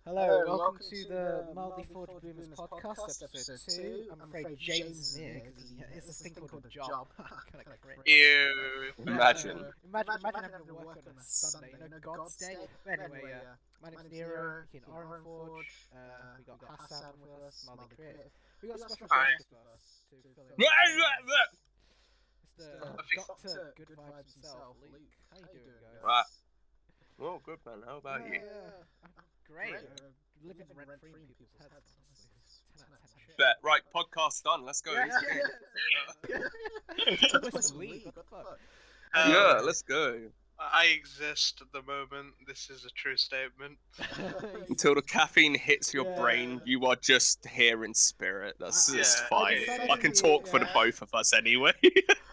Hello, welcome to the Mildlyforgedboomer podcast, episode 2. I'm afraid James is here because it's this thing called a job. Kind of cringe. Ew. Imagine. Imagine having to work on a Sunday, God's Day. But anyway, my name's Nero, here in Orangeforge. We got Hassan with us, Mildly Creative. We got a special guest with us to fill in. It's the Dr. Goodvibes himself, Luke. How you doing, guys? Right. Well, good man. How about you? Great. Living rent-free in people's heads. Honestly. 10 out of 10 shit. Bet. Right, podcast done. Let's go. Yeah, let's go. I exist at the moment. This is a true statement. Until the caffeine hits your brain, you are just here in spirit. That's just fine. I can talk for the both of us anyway.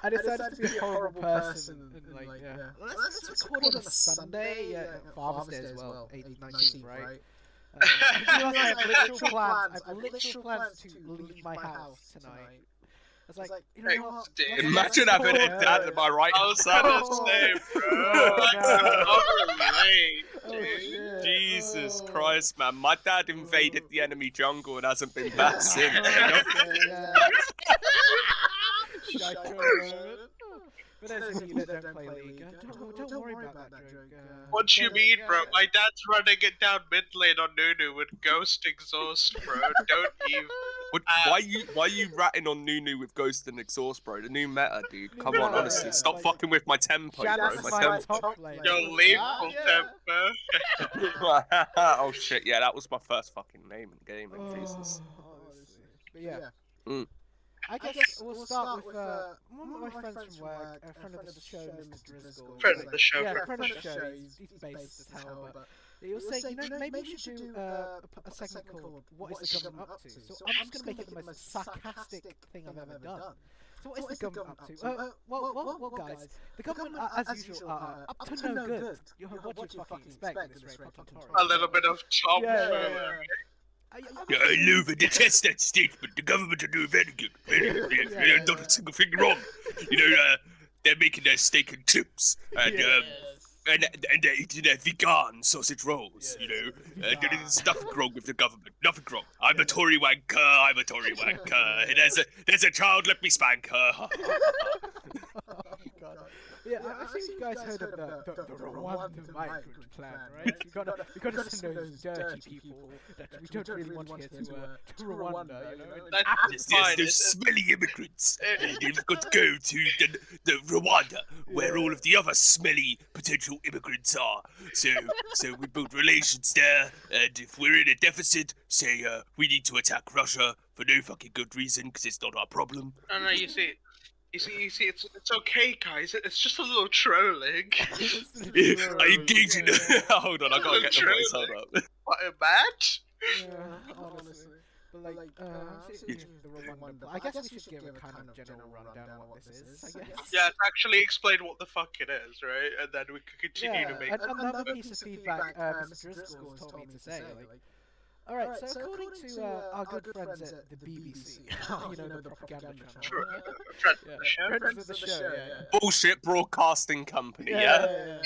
I decided to be a horrible person. And let's record on a Sunday. Father's Day as well, 19th, right? I have literal plans to leave my house tonight. I was like, you know what? Imagine having a dad in my right I was gonna say, bro. Jesus Christ, man. My dad invaded the enemy jungle and hasn't been back since. For those of you that don't play League, don't worry about that joke. What do you mean, bro? My dad's running it down mid lane on Nunu with Ghost Exhaust, bro. Don't even. Why you ratting on Nunu with Ghost and Exhaust, bro? The new meta, dude. Come on, honestly. Stop fucking with my tempo, bro. My tempo. Yo, full tempo. Oh shit, yeah, that was my first fucking name in gaming, Jesus. But yeah. I guess we'll start with one of my friends from work, a friend of the show, Mr. Driscoll. Friend of the show. Yeah, friend of the show. He's based as hell, but he was saying, maybe we should do a segment called "What is the government up to?" So I'm just gonna make it the most sarcastic thing I've ever done. So what is the government up to? Well, guys, the government, as usual, are up to no good. What do you fucking expect at this rate? A little bit of Tom. I love and detest that statement. The government are doing very good. Very, not a single thing wrong. They're making their steak and chips, and they're eating their vegan sausage rolls. There is nothing wrong with the government. Nothing wrong. I'm a Tory wanker. I'm a Tory wanker. There's a child. Let me spank her. Yeah, I think you guys heard of the Rwanda migrant plan, right? You gotta send those dirty people that we don't really want here to Rwanda, There's those smelly immigrants. They've got to go to the Rwanda, where all of the other smelly potential immigrants are. So we build relations there, and if we're in a deficit, say we need to attack Russia for no fucking good reason, because it's not our problem. No, you see, it's okay, guys. It's just a little trolling. I engage in. Hold on, I gotta get the voice. Hold up. What a bad? Yeah, honestly. But I guess we should give a kind of general rundown on what this is. I guess. Yeah, actually explain what the fuck it is, right? And then we can continue to make. Another piece of feedback Mr. Driscoll told me to say. Alright, so according to our good friends at the BBC, the propaganda channel. Friends of the show, Bullshit broadcasting company, yeah?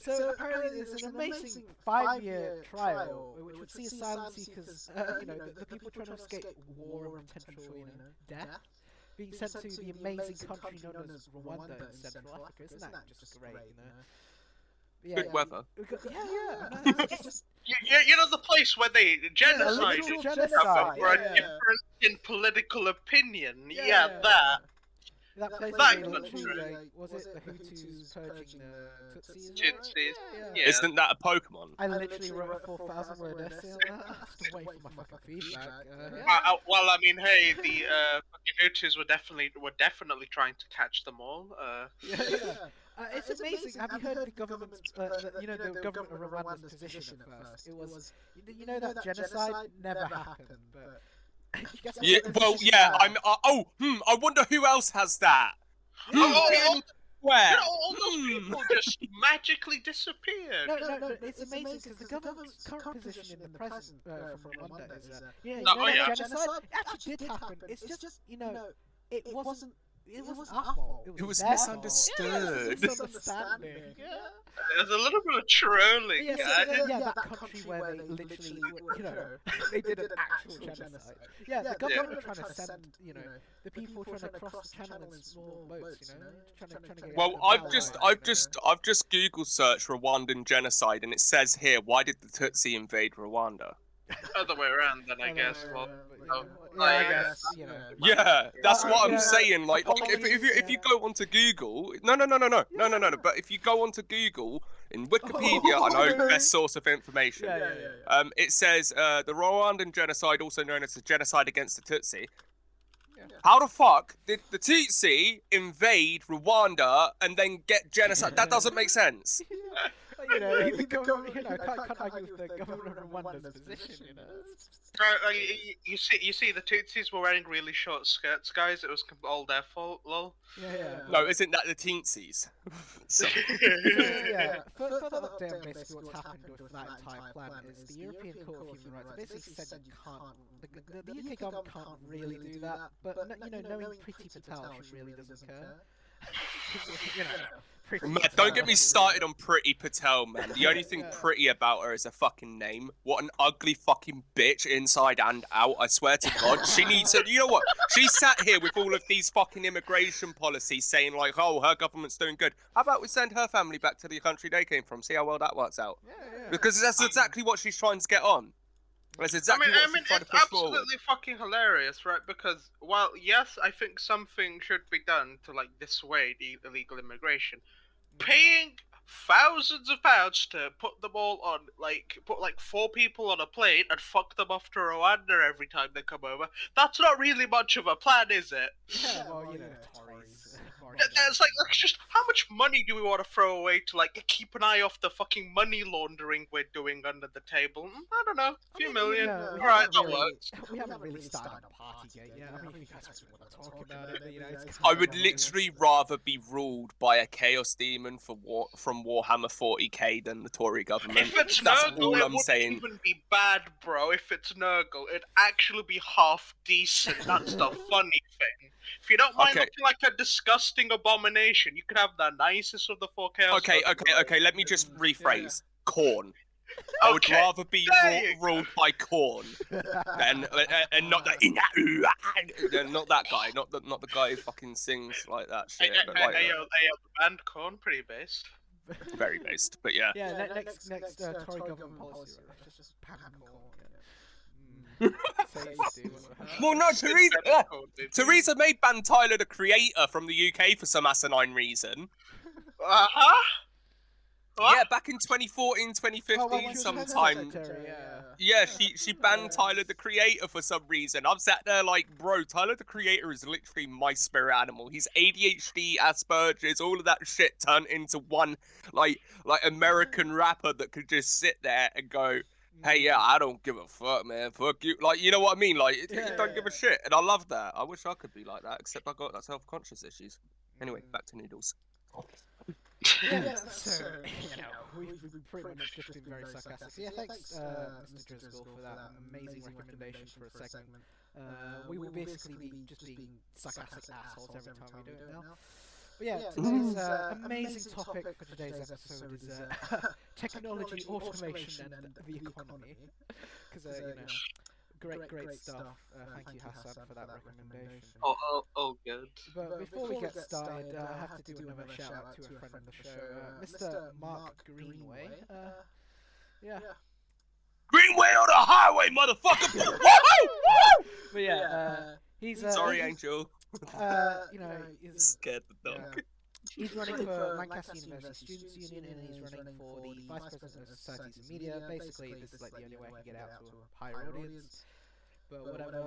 So apparently there's an amazing 5-year trial which would see asylum seekers, the people trying to escape war and potential, death, being sent to the amazing country known as Rwanda in Central Africa. Isn't that just great, Good weather. The place where they genocide for a difference in political opinion. That place was it the Hutus purging the Tutsis? Yeah. Isn't that a Pokemon? I literally wrote a 4,000-word essay on that. I have to wait for my fucking feedback. Well, I mean, hey, the fucking Hutus were definitely trying to catch them all. It's amazing. Have you heard the government's, the government of Rwanda's position at first? It was, that genocide never happened, but. I wonder who else has that. Where? All those people just magically disappeared. No, it's amazing because the government's current position in the present from Rwanda is, genocide actually did happen. It's just, it wasn't It wasn't our fault. It was their fault. misunderstood. Yeah, it was misunderstanding. Yeah. There's a little bit of trolling. Yeah, Yeah, that country where they literally, they did an actual genocide. Yeah, the government were trying to send, the people trying to cross the channel in small boats, trying to get. Well, I've just Google searched Rwandan genocide, and it says here, why did the Tutsi invade Rwanda? Other way around, then I guess. Well, I guess. Yeah, that's what I'm yeah. saying. Like, if you go onto Google, no. But if you go onto Google in Wikipedia, I know best source of information. It says the Rwandan genocide, also known as the genocide against the Tutsi. How the fuck did the Tutsi invade Rwanda and then get genocide? That doesn't make sense. Can't argue with the government of Rwanda's position, You see, the Tutsis were wearing really short skirts, guys. It was all their fault, lol. Yeah. No, isn't that the teensies? Further update, basically what's happened with that entire plan is the European Court of Human Rights basically said you can't, the UK government can't really do that, but knowing Priti Patel, she really doesn't care. Man, don't get me started on Priti Patel, man. The only thing pretty about her is her fucking name. What an ugly fucking bitch, inside and out. I swear to God, she needs to. You know what? She sat here with all of these fucking immigration policies, saying like, "Oh, her government's doing good." How about we send her family back to the country they came from? See how well that works out. Because that's exactly what she's trying to get on. That's exactly what she's trying to push forward. It's absolutely fucking hilarious, right? Because, while yes, I think something should be done to dissuade illegal immigration. Paying thousands of pounds to put them all on, put 4 people on a plane and fuck them off to Rwanda every time they come over. That's not really much of a plan, is it? Yeah, well, Tories. It's just how much money do we want to throw away to keep an eye off the fucking money laundering we're doing under the table? I don't know, a few million. Alright, that works. We haven't really started on Partygate yet. I mean, if you guys want to talk about it, it's I would literally rather be ruled by a chaos demon from Warhammer 40k than the Tory government. If it's That's Nurgle, all it I'm saying. wouldn't even be bad, bro. If it's Nurgle, it'd actually be half decent. That's the funny thing. If you don't mind looking like a disgusting abomination, you could have the nicest of the 4 chaos. Okay. Let me just rephrase. Khorne. I would rather be ruled by Khorne and not that not that guy, not the guy who fucking sings like that shit. Hey, the band Khorne, pretty based. Very based, but yeah. Yeah, next Tory government policy, right? Just pan Khorne. Well, no, Theresa May banned Tyler, the Creator, from the UK for some asinine reason. Yeah, back in 2014, 2015, sometime. Yeah, she banned Tyler, the Creator, for some reason. I'm sat there like, bro, Tyler, the Creator is literally my spirit animal. He's ADHD, Asperger's, all of that shit turned into one, like American rapper that could just sit there and go, hey, yeah, I don't give a fuck, man. Fuck you. Like, you know what I mean? Like, you don't give a shit. And I love that. I wish I could be like that, except I got that self-conscious issues. Anyway, back to noodles. So, we've pretty much just been very sarcastic. So, yeah, thanks, Mr. Driscoll, for that amazing recommendation for a segment. We will basically be just being sarcastic assholes every time we do it now. But yeah, today's amazing topic for today's episode is technology, automation, and the economy. Because, great stuff. Thank you, Hassan, for that recommendation. Oh, good. But before we get started, I have to do another shout out to a friend of the show, Mr. Mark Greenway. Greenway on the highway, motherfucker! But yeah, he's sorry, Angel. He's scared the dog. He's running for Lancaster University Students' Union, and he's running for the Vice President of Societies and Media. Basically, this is the only way I can get out to a higher audience. But whatever.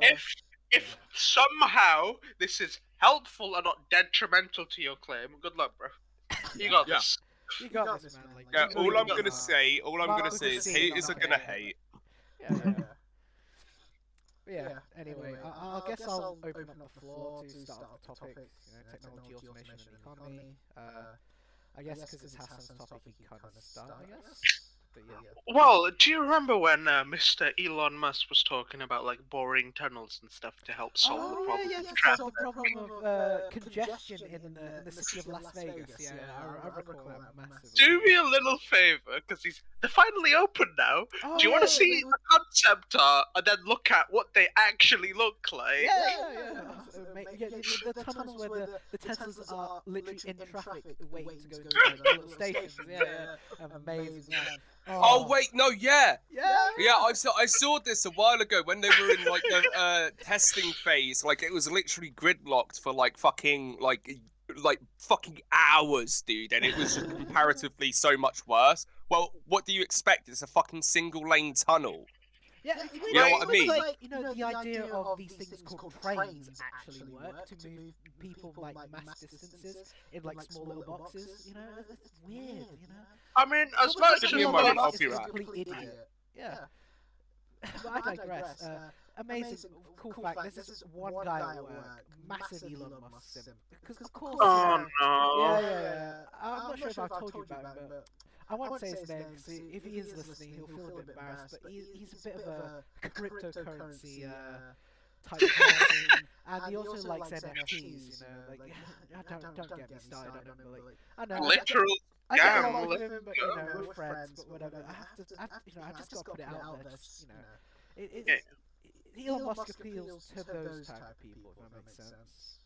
If somehow this is helpful and not detrimental to your claim, good luck, bro. You got this. You got this, man. Yeah, all I'm gonna say is haters are gonna hate. Yeah, anyway, I guess I'll open up the floor to start off the topics, technology, automation, and economy. I guess because it's Hassan's topic, he can kind of start, I guess. Well, do you remember when Mr. Elon Musk was talking about like boring tunnels and stuff to help solve the problem? Yeah, to solve the problem of congestion in the city of Las Vegas. Yeah, I recall that massively. Do me a little favor, because they're finally open now. Do you want to see the concept art and then look at what they actually look like? Yeah. The tunnels where the Teslas are literally in traffic waiting to go to like, little stations. Yeah. Amazing, man. Oh wait, no, yeah, I saw this a while ago when they were in like the testing phase. Like it was literally gridlocked for like fucking fucking hours, dude, and it was just comparatively so much worse. Well, what do you expect? It's a fucking single lane tunnel. Yeah, you know what I mean? Like, the idea of these things called trains actually work to move people like mass distances in like small little boxes. It's weird. I mean, as much as I'll be right. Complete idiot. Yeah. But I digress. Amazing, cool fact. There's this one guy at work, massive Elon Musk sim. Because of course. Oh no. Yeah. I'm not sure if I've told you about him, but I won't say his name because if he is listening, he'll feel a bit embarrassed. But he's a bit of a cryptocurrency type person, and he also likes NFTs. Like don't get me started on him. But I know. Literal. I get along with him, but we're friends. But whatever. I just got to put it out there. Just, Elon Musk appeals to those type of people. If that makes sense.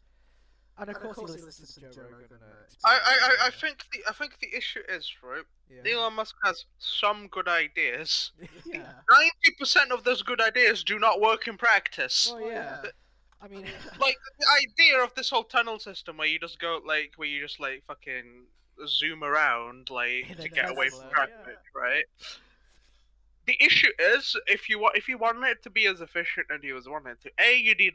And of course, he listens to Joe Rogan. I think the issue is, right. Yeah. Elon Musk has some good ideas. 90% of those good ideas do not work in practice. Oh yeah. I mean, like the idea of this whole tunnel system where you just go fucking zoom around to get away from traffic, right? The issue is if you want it to be as efficient as you want it to, you need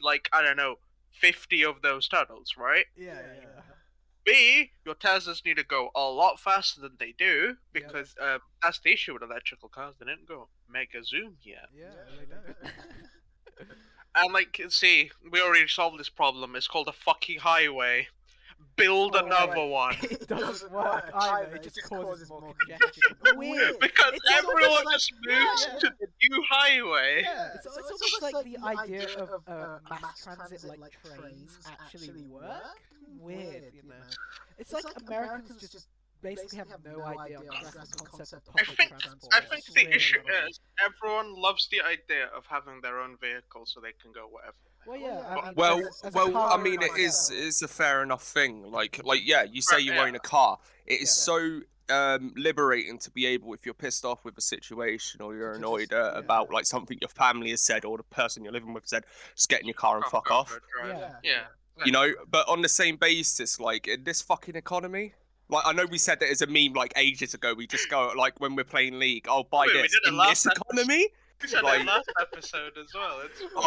50 of those tunnels, right? Yeah. B, your Teslas need to go a lot faster than they do because that's the issue with electrical cars. They didn't go mega zoom yet. Yeah, they don't. And see, we already solved this problem. It's called a fucking highway. Build another one. It doesn't work either. It just causes more congestion. Weird. Because everyone just moves to the new highway. Yeah, it's almost like the idea of mass transit like trains actually work. Weird, It's like Americans just basically have no idea on the concept of public transport. I think the issue is everyone loves the idea of having their own vehicle so they can go wherever. Well, I mean, it is a fair enough thing. You say you own a car. It is so liberating to be able, if you're pissed off with a situation or you're annoyed about something your family has said or the person you're living with said, just get in your car and fuck off. Yeah. But on the same basis, in this fucking economy. I know we said that as a meme ages ago. We just go when we're playing League. Oh, buy this in this economy. We said that last episode as well.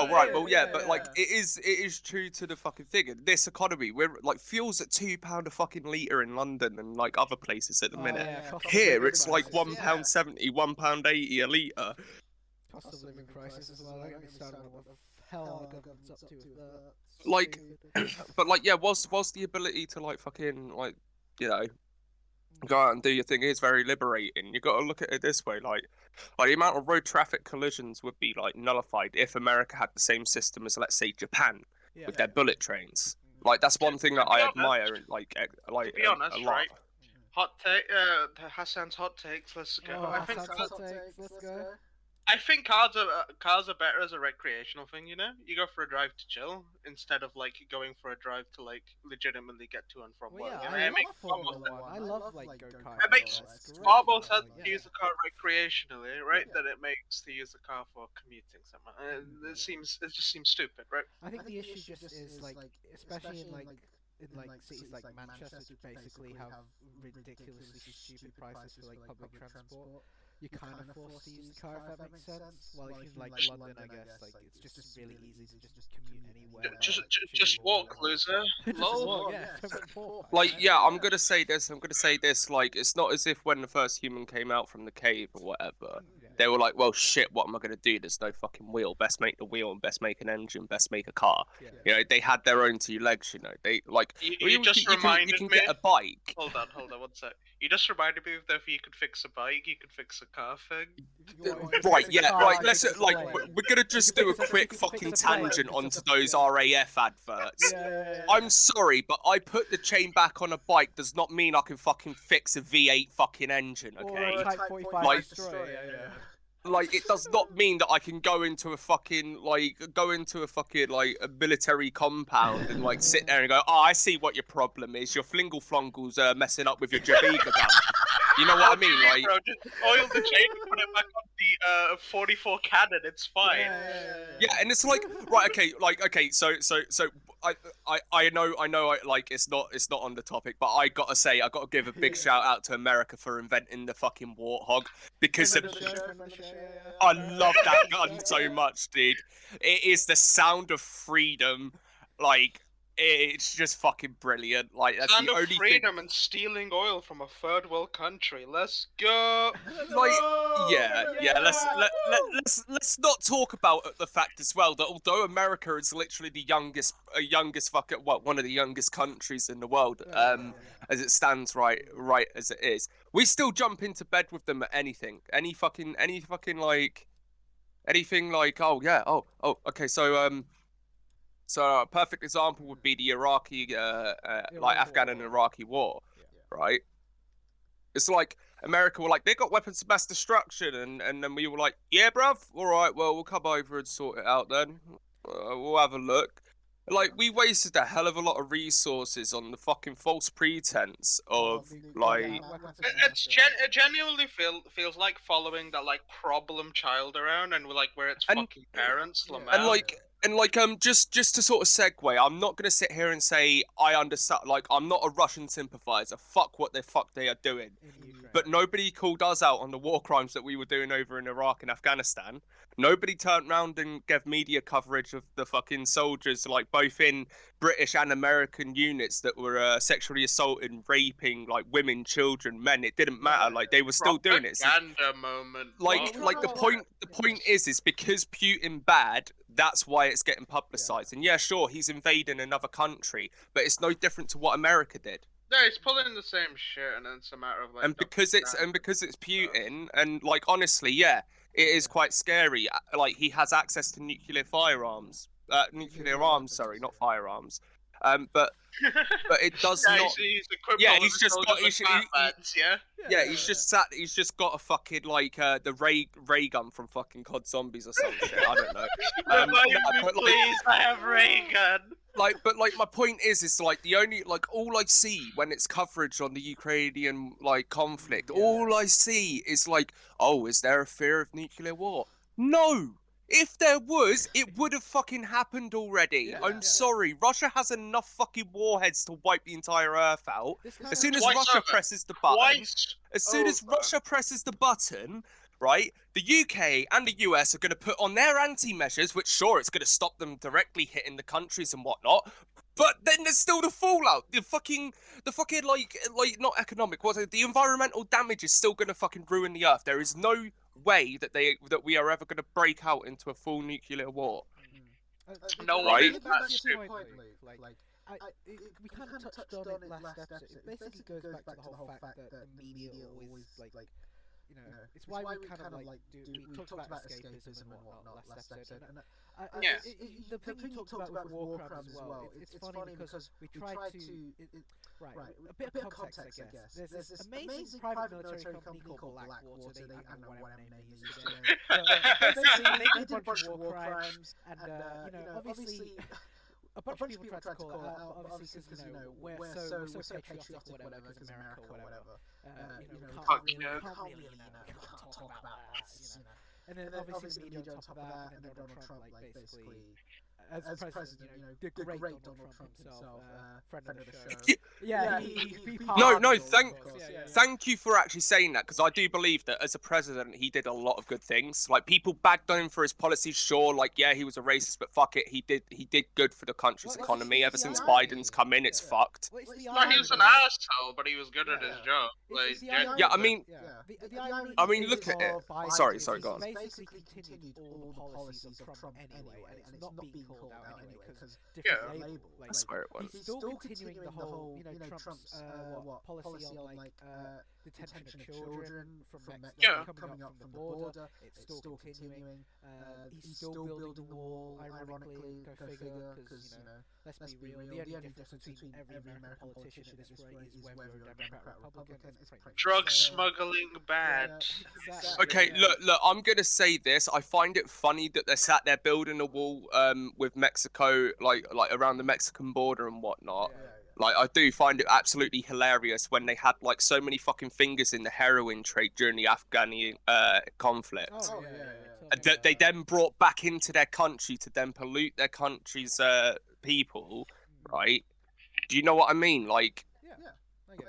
Right. Well, but it is true to the fucking thing. In this economy, we're fuel's at £2 a fucking litre in London and other places at the minute. Here, it's £1.70, £1.80 a litre. Cost of living crisis as well. Don't get me started on what the hell our government's up to with that. Whilst the ability to fucking go out and do your thing is very liberating. You got to look at it this way, the amount of road traffic collisions would be nullified if America had the same system as, let's say, Japan with their bullet trains. That's one thing that I admire. To be honest, a lot. Right? Hot take. Hassan's hot takes. Let's go. I think cars are better as a recreational thing. You go for a drive to chill instead of going for a drive to legitimately get to and from work. I love go-kart. It makes far more sense to use a car recreationally, right? Than it makes to use a car for commuting somewhere. It just seems stupid, right? I think the issue just is especially in cities like Manchester, which basically have ridiculously stupid prices for public transport. You're kind of forced to use the car, if that makes sense. Well, if you London, I guess, it's just really easy to just commute anywhere. Just walk, loser. I'm gonna say this. It's not as if when the first human came out from the cave or whatever, they were like, well, shit, what am I going to do? There's no fucking wheel. Best make the wheel and best make an engine, best make a car. Yeah. You know, they had their own two legs, you know. They, like, You just reminded you can me. get a bike. Hold on, one sec. You just reminded me that if you could fix a bike, you could fix a car thing. Right, yeah, right. Let's, explain. like, we're going to just do a quick fucking tangent onto those RAF adverts. Yeah. I'm sorry, but I put the chain back on a bike does not mean I can fucking fix a V8 fucking engine, Or okay? a Type 45 Like- destroyer. Like, it does not mean that I can go into a fucking, like, a military compound and, like, sit there and go, oh, I see what your problem is. Your flingle-flongle's messing up with your Jabiga gun. You know what I mean? Like, Bro, just oil the chain and put it back on the 44 cannon. It's fine. yeah, and it's like, right, okay, so I know, like, it's not on the topic, but I gotta say, I gotta give a big shout out to America for inventing the fucking warthog, because I love that gun so much, dude. It is the sound of freedom, like, it's just fucking brilliant. Like, that's Sound the of only freedom and stealing oil from a third world country. Let's go. Like, yeah. Let's not talk about the fact as well that although America is literally the youngest one of the youngest countries in the world, as it stands right as it is, we still jump into bed with them at anything, any fucking like, anything like, okay, so a perfect example would be the Iraqi, like Afghan and Iraqi war, right? It's like America were like, they got weapons of mass destruction, and then we were like, yeah, bruv, all right, well, we'll come over and sort it out then. We'll have a look. Like, we wasted a hell of a lot of resources on the fucking false pretense of, like... It genuinely feels like following that, like, problem child around, and like, where its fucking parents lament. And just to sort of segue, I'm not gonna sit here and say I understand. Like, I'm not a Russian sympathizer. Fuck what the fuck they are doing. But nobody called us out on the war crimes that we were doing over in Iraq and Afghanistan. Nobody turned around and gave media coverage of the fucking soldiers, like, both in British and American units that were sexually assaulting, raping, like, women, children, men. It didn't matter. Like, they were still doing it. Propaganda moment. Like the point is because Putin bad, that's why it's getting publicized. And yeah, sure, he's invading another country, but it's no different to what America did. Yeah, he's pulling the same shit, and it's a matter of, like... And because it's Putin, and, like, honestly, yeah, it is quite scary. Like, he has access to nuclear arms, sorry, not firearms. But it does not. He's just got a fucking, like, the ray gun from fucking COD Zombies or some shit. I don't know. Please, I have ray gun. Like, but like, my point is like, the only, like, all I see when it's coverage on the Ukrainian, like, conflict, all I see is like, oh, is there a fear of nuclear war? No. If there was, it would have fucking happened already. I'm sorry. Russia has enough fucking warheads to wipe the entire Earth out. As soon as Russia presses the button, right, the UK and the US are going to put on their anti-measures, which, sure, it's going to stop them directly hitting the countries and whatnot. But then there's still the fallout. The fucking like not economic. The environmental damage is still going to fucking ruin the Earth. There is no way that we are ever going to break out into a full nuclear war. No, right? We kind of touched on it last episode. It basically goes back to the whole fact that the media always, like, you know, it's why we kind of like we talked about escapism and whatnot last episode. The thing you talked about with war crimes as well, it's funny because we try to a bit of context, I guess. There's this amazing private military company called Blackwater. They, I don't know what name they used today. They did a bunch of war crimes, and you know, obviously. A bunch of people tried to call it out, obviously, because, you know, we're so patriotic or whatever, because America or whatever. You know, we can't really talk about that, you know. And then obviously the media on top of that, and then Donald Trump, like, basically as president, the great Donald Trump himself, friend of the show. He No, pardoned, thank you for actually saying that, because I do believe that as a president, he did a lot of good things. Like, people bagged on him for his policies, sure, like, yeah, he was a racist, but fuck it, he did good for the country's economy. Ever since Biden's come in, it's fucked. No, he was an asshole, but he was good at his job. Like, yeah, I mean, look at it. Sorry, go on. Basically continued all the policies of Trump anyway, and it's not being called out anyway because different label. Like, I swear it won't. he's still continuing the whole, Trump's policy on like detention of children from Mexico coming up from the border. It's still continuing. He's still building the wall. Ironically, go figure, because let's be real. The only difference between every American politician at this rate is whether you're a Democrat or Republican. drug smuggling bad. Okay, look, I'm gonna say this. I find it funny that they're sat there building a wall with Mexico, like around the Mexican border and whatnot. Like, I do find it absolutely hilarious when they had like so many fucking fingers in the heroin trade during the Afghani conflict. That they then brought back into their country to then pollute their country's people, right? Do you know what I mean? Like,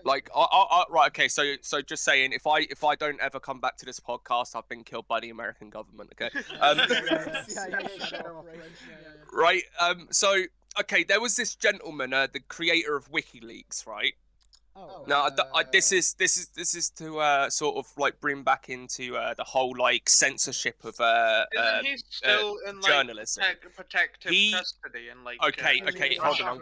like, right, okay. So just saying, if I don't ever come back to this podcast, I've been killed by the American government. Okay. Right. So, okay, there was this gentleman, the creator of WikiLeaks, right? Now, this is to sort of like bring back into the whole like censorship of Isn't he still in like journalism. protective custody and like? Okay, hold on.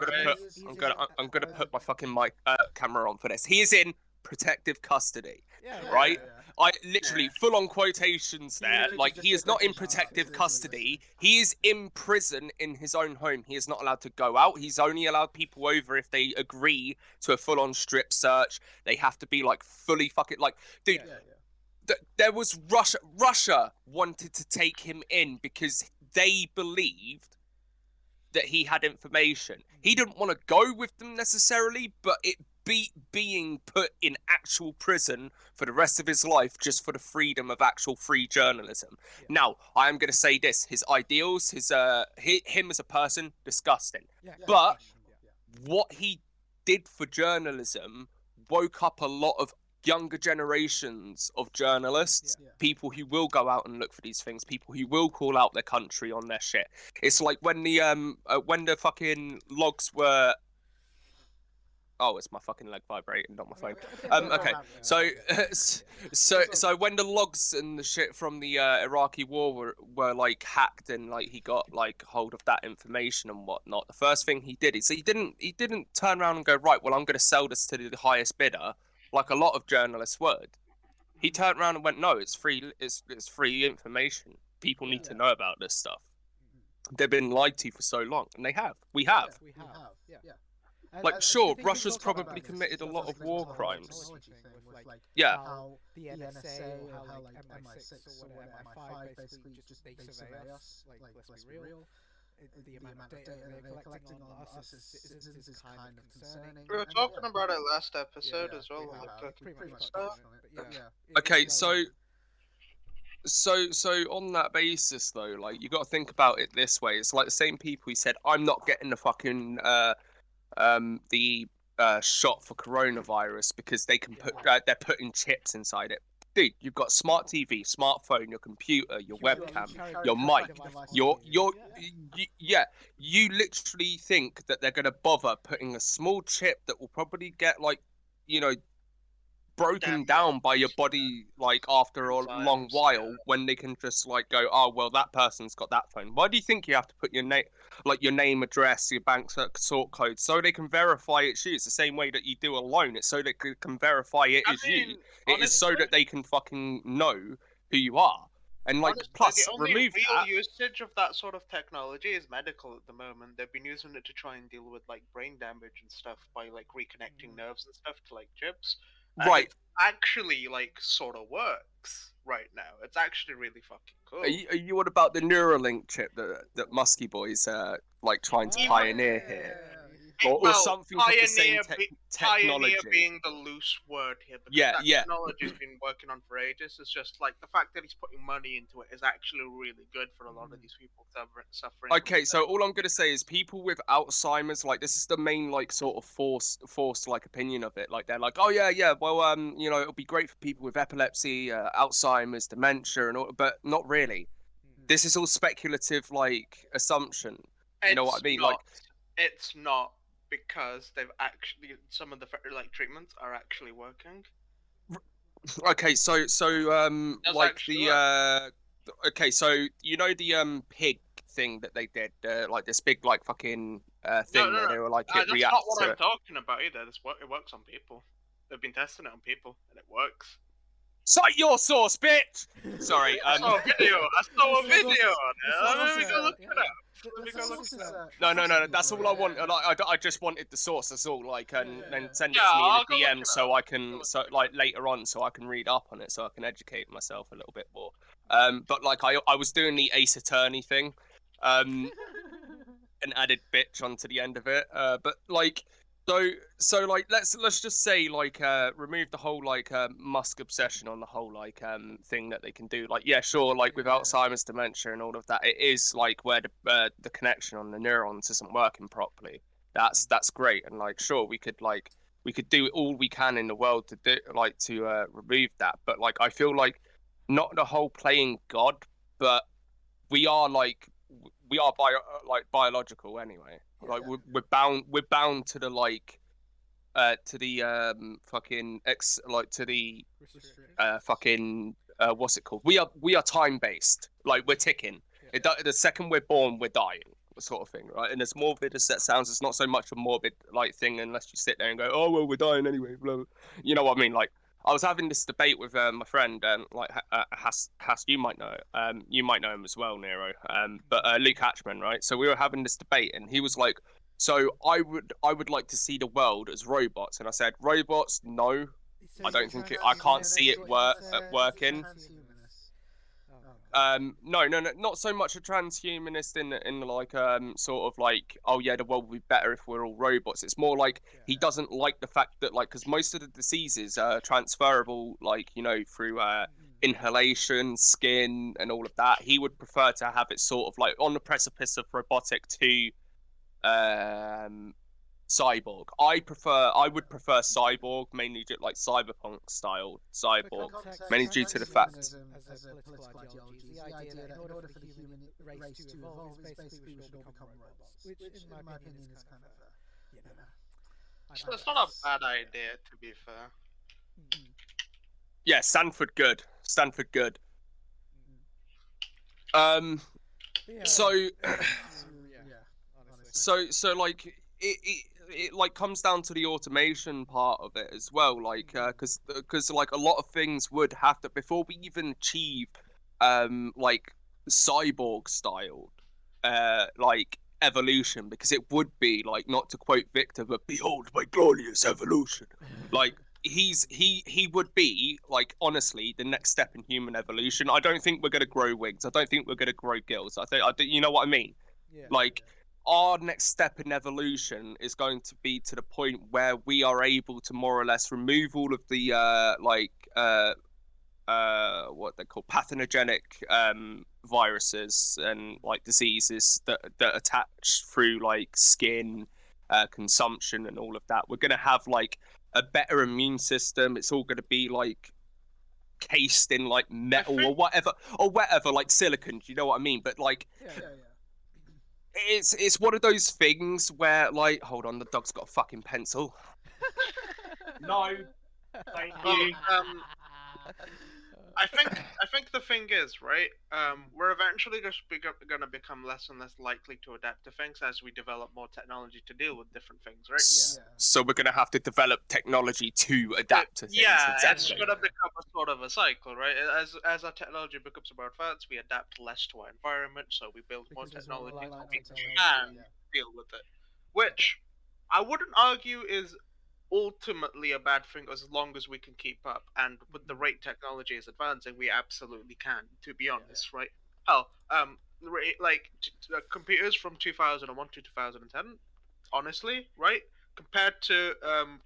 I'm gonna put my fucking mic camera on for this. He is in protective custody, right? I literally full on quotations there. Like, he is not in protective custody. He is in prison in his own home. He is not allowed to go out. He's only allowed people over if they agree to a full on strip search. They have to be like fully fucking like, dude. There was Russia wanted to take him in because they believed that he had information. He didn't want to go with them necessarily, but it being put in actual prison for the rest of his life just for the freedom of actual free journalism. Now, I am going to say this: his ideals, him as a person, disgusting. But what he did for journalism woke up a lot of younger generations of journalists, people who will go out and look for these things, people who will call out their country on their shit. It's like when the fucking logs were. Oh, it's my fucking leg vibrating, not my phone. Okay, so when the logs and the shit from the Iraqi war were like hacked and like he got like hold of that information and whatnot, the first thing he did is he didn't turn around and go, right, well, I'm going to sell this to the highest bidder, like a lot of journalists would. He turned around and went, no, it's free free information. People need to know about this stuff. They've been lied to for so long, and we have. Like, sure, Russia's probably committed a lot of war crimes. How the NSA, how like MI6 or whatever, MI5 basically just they survey us. Like, let's be real. The amount of data they're collecting on us is kind of concerning. We were talking about it last episode as well. Pretty much stuff. Okay, so on that basis though, like, you got to think about it this way. It's like the same people who said, I'm not getting the fucking shot for coronavirus because they can put they're putting chips inside it. Dude, you've got smart TV, smartphone, your computer, your webcam, your mic, you literally think that they're gonna bother putting a small chip that will probably get like, broken down by your body like after a long while, when they can just like go, oh well, that person's got that phone. Why do you think you have to put your name, address, your bank sort code, so they can verify it's you? It's the same way that you do a loan. It's so they can verify it is you. It is so that they can fucking know who you are. And like, honestly, plus, the only remove real that. usage of that sort of technology is medical at the moment. They've been using it to try and deal with like brain damage and stuff by like reconnecting nerves and stuff to like chips. Right. It actually like sort of works right now. It's actually really fucking cool. Are you what about the Neuralink chip that Muskie boys like trying to pioneer here? or something of the same technology. Pioneer being the loose word here, because that technology's been working on for ages. It's just like the fact that he's putting money into it is actually really good for a lot of these people suffering. Okay, so all I'm gonna say is people with Alzheimer's, like this is the main like sort of forced like opinion of it. Like they're like, oh yeah, well you know it'll be great for people with epilepsy, Alzheimer's, dementia, and all, but not really. This is all speculative like assumption. You know what I mean? It's not, because they've actually, some of the like treatments are actually working. Okay, so like the okay, so you know the pig thing that they did, like this big like fucking thing where they were like it reacts. That's not what I'm talking about either. It works on people. They've been testing it on people, and it works. Cite your source, bitch. Sorry. I saw a video. Let me go look it up. No. That's all I want. I just wanted the source. That's all. Like, and then send it to me in a DM so I can, like later on, so I can read up on it, so I can educate myself a little bit more. But like I was doing the Ace Attorney thing, and added bitch onto the end of it. But like. So like let's just say like remove the whole like Musk obsession on the whole like thing that they can do. Like yeah, sure, like with Alzheimer's, dementia, and all of that, it is like where the connection on the neurons isn't working properly. That's great, and like sure we could do all we can in the world to do like to remove that. But like I feel like not the whole playing God, but we are biological anyway. Like we're bound to the like to the fucking to the fucking what's it called? We are time based. Like we're ticking. The second we're born, we're dying, sort of thing, right? And as morbid as that sounds, it's not so much a morbid like thing unless you sit there and go, oh well, we're dying anyway. Blah, blah. You know what I mean? Like I was having this debate with my friend, like Has, you might know him as well, Nero. But Luke Hatchman, right? So we were having this debate, and he was like, "So I would like to see the world as robots," and I said, "Robots, no, I don't think I can't see it working." No, not so much a transhumanist in like sort of like, oh yeah, the world would be better if we're all robots. It's more like he doesn't like the fact that like, because most of the diseases are transferable, like you know through inhalation, skin, and all of that. He would prefer to have it sort of like on the precipice of robotic to cyborg. I would prefer cyborg, mainly like cyberpunk style cyborg, mainly due to the fact. As a political ideology, the idea that in order for the human race to evolve, is basically we should all become robots, which in my opinion is kind of So it's not a bad idea, to be fair. Yeah, Stanford good. So like it like comes down to the automation part of it as well, like because like a lot of things would have to, before we even achieve like cyborg style like evolution, because it would be like, not to quote Victor, but behold my glorious evolution. Like he would be like, honestly, the next step in human evolution. I don't think we're going to grow wings. I don't think we're going to grow gills. You know what I mean? Like our next step in evolution is going to be to the point where we are able to more or less remove all of the what they call pathogenic viruses and like diseases that attach through like skin consumption and all of that. We're going to have like a better immune system. It's all going to be like cased in like metal or whatever, like silicon. Do you know what I mean? But like it's one of those things where like, hold on, the dog's got a fucking pencil. No, thank you. I think the thing is, right, we're eventually just going to become less and less likely to adapt to things as we develop more technology to deal with different things, right? So we're going to have to develop technology to adapt to things. Yeah, exactly. It's going to become a sort of a cycle, right? As our technology becomes more advanced, we adapt less to our environment, so we build more technology so we can deal with it. Which I wouldn't argue is ultimately a bad thing, as long as we can keep up, and with the rate technology is advancing, we absolutely can, to be honest, right? Hell, like computers from 2001 to 2010, honestly, right? Compared to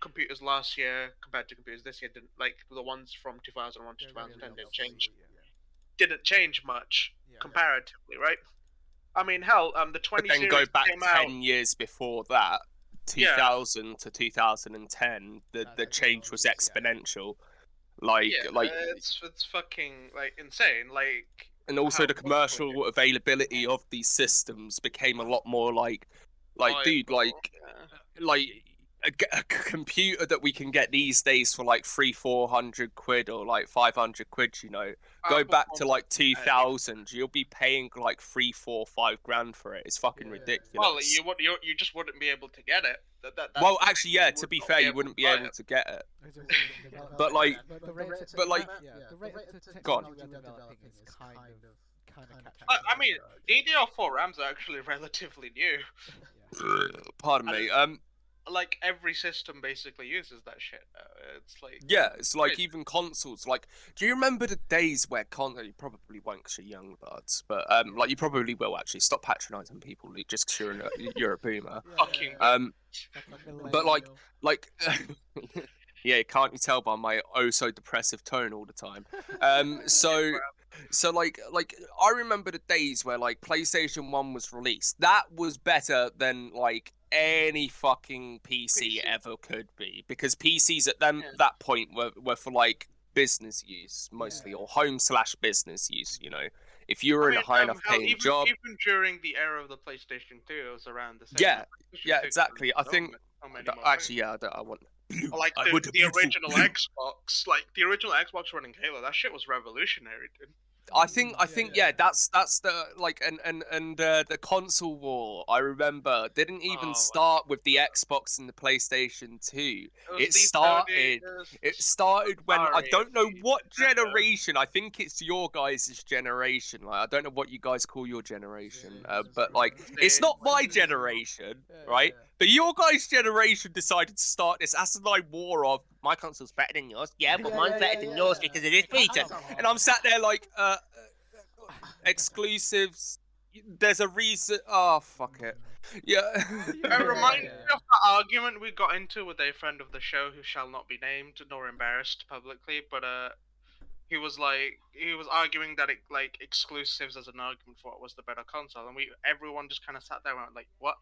computers last year, compared to computers this year, didn't like the ones from 2001 to 2010 didn't change much comparatively, right? I mean, hell, the 20 But then go series back came out. 10 years before that, 2000 to 2010, the change was exponential. Like, it's fucking like insane. Like, and also the commercial availability of these systems became a lot more like dude, like a computer that we can get these days for like 300-400 quid or like 500 quid, you know. Go back to like 2000, you'll be paying like 3, 4, 5 grand for it. It's fucking ridiculous. Well, you just wouldn't be able to get it. Well, actually, yeah. To be fair, you wouldn't be able to get it. But like, the rate of go on. technology developing is kind of catching I mean, DDR4 RAMs are actually relatively new. Pardon me. Like every system basically uses that shit. It's like it's like even consoles. Like, do you remember the days where you probably won't because you're young, buds, but like you probably will actually. Stop patronising people just because you're a boomer. Fucking. But like, yeah, can't you tell by my oh so depressive tone all the time? So like I remember the days where like PlayStation 1 was released. That was better than like any fucking PC ever could be, because PCs at that point were for like business use mostly, or home/business use, you know. If you were in a high enough paying job, even during the era of the PlayStation 2, it was around the same. Yeah, exactly. I think actually, I want. Like the original Xbox, like the original Xbox running Halo, that shit was revolutionary, dude. I think yeah, that's the like and the console war, I remember, didn't even start with the Xbox and the PlayStation 2. It started when I don't know what generation. I think it's your guys' generation. Like, I don't know what you guys call your generation, but like it's not my generation, right? But your guys' generation decided to start this asinine war of my console's better than yours. Yeah, but mine's better than yours because it is beta. And I'm sat there like, exclusives. There's a reason. Oh, fuck it. Yeah. It reminds me of the argument we got into with a friend of the show who shall not be named nor embarrassed publicly, but he was arguing that exclusives as an argument for what was the better console, and everyone just kind of sat there and went like, what?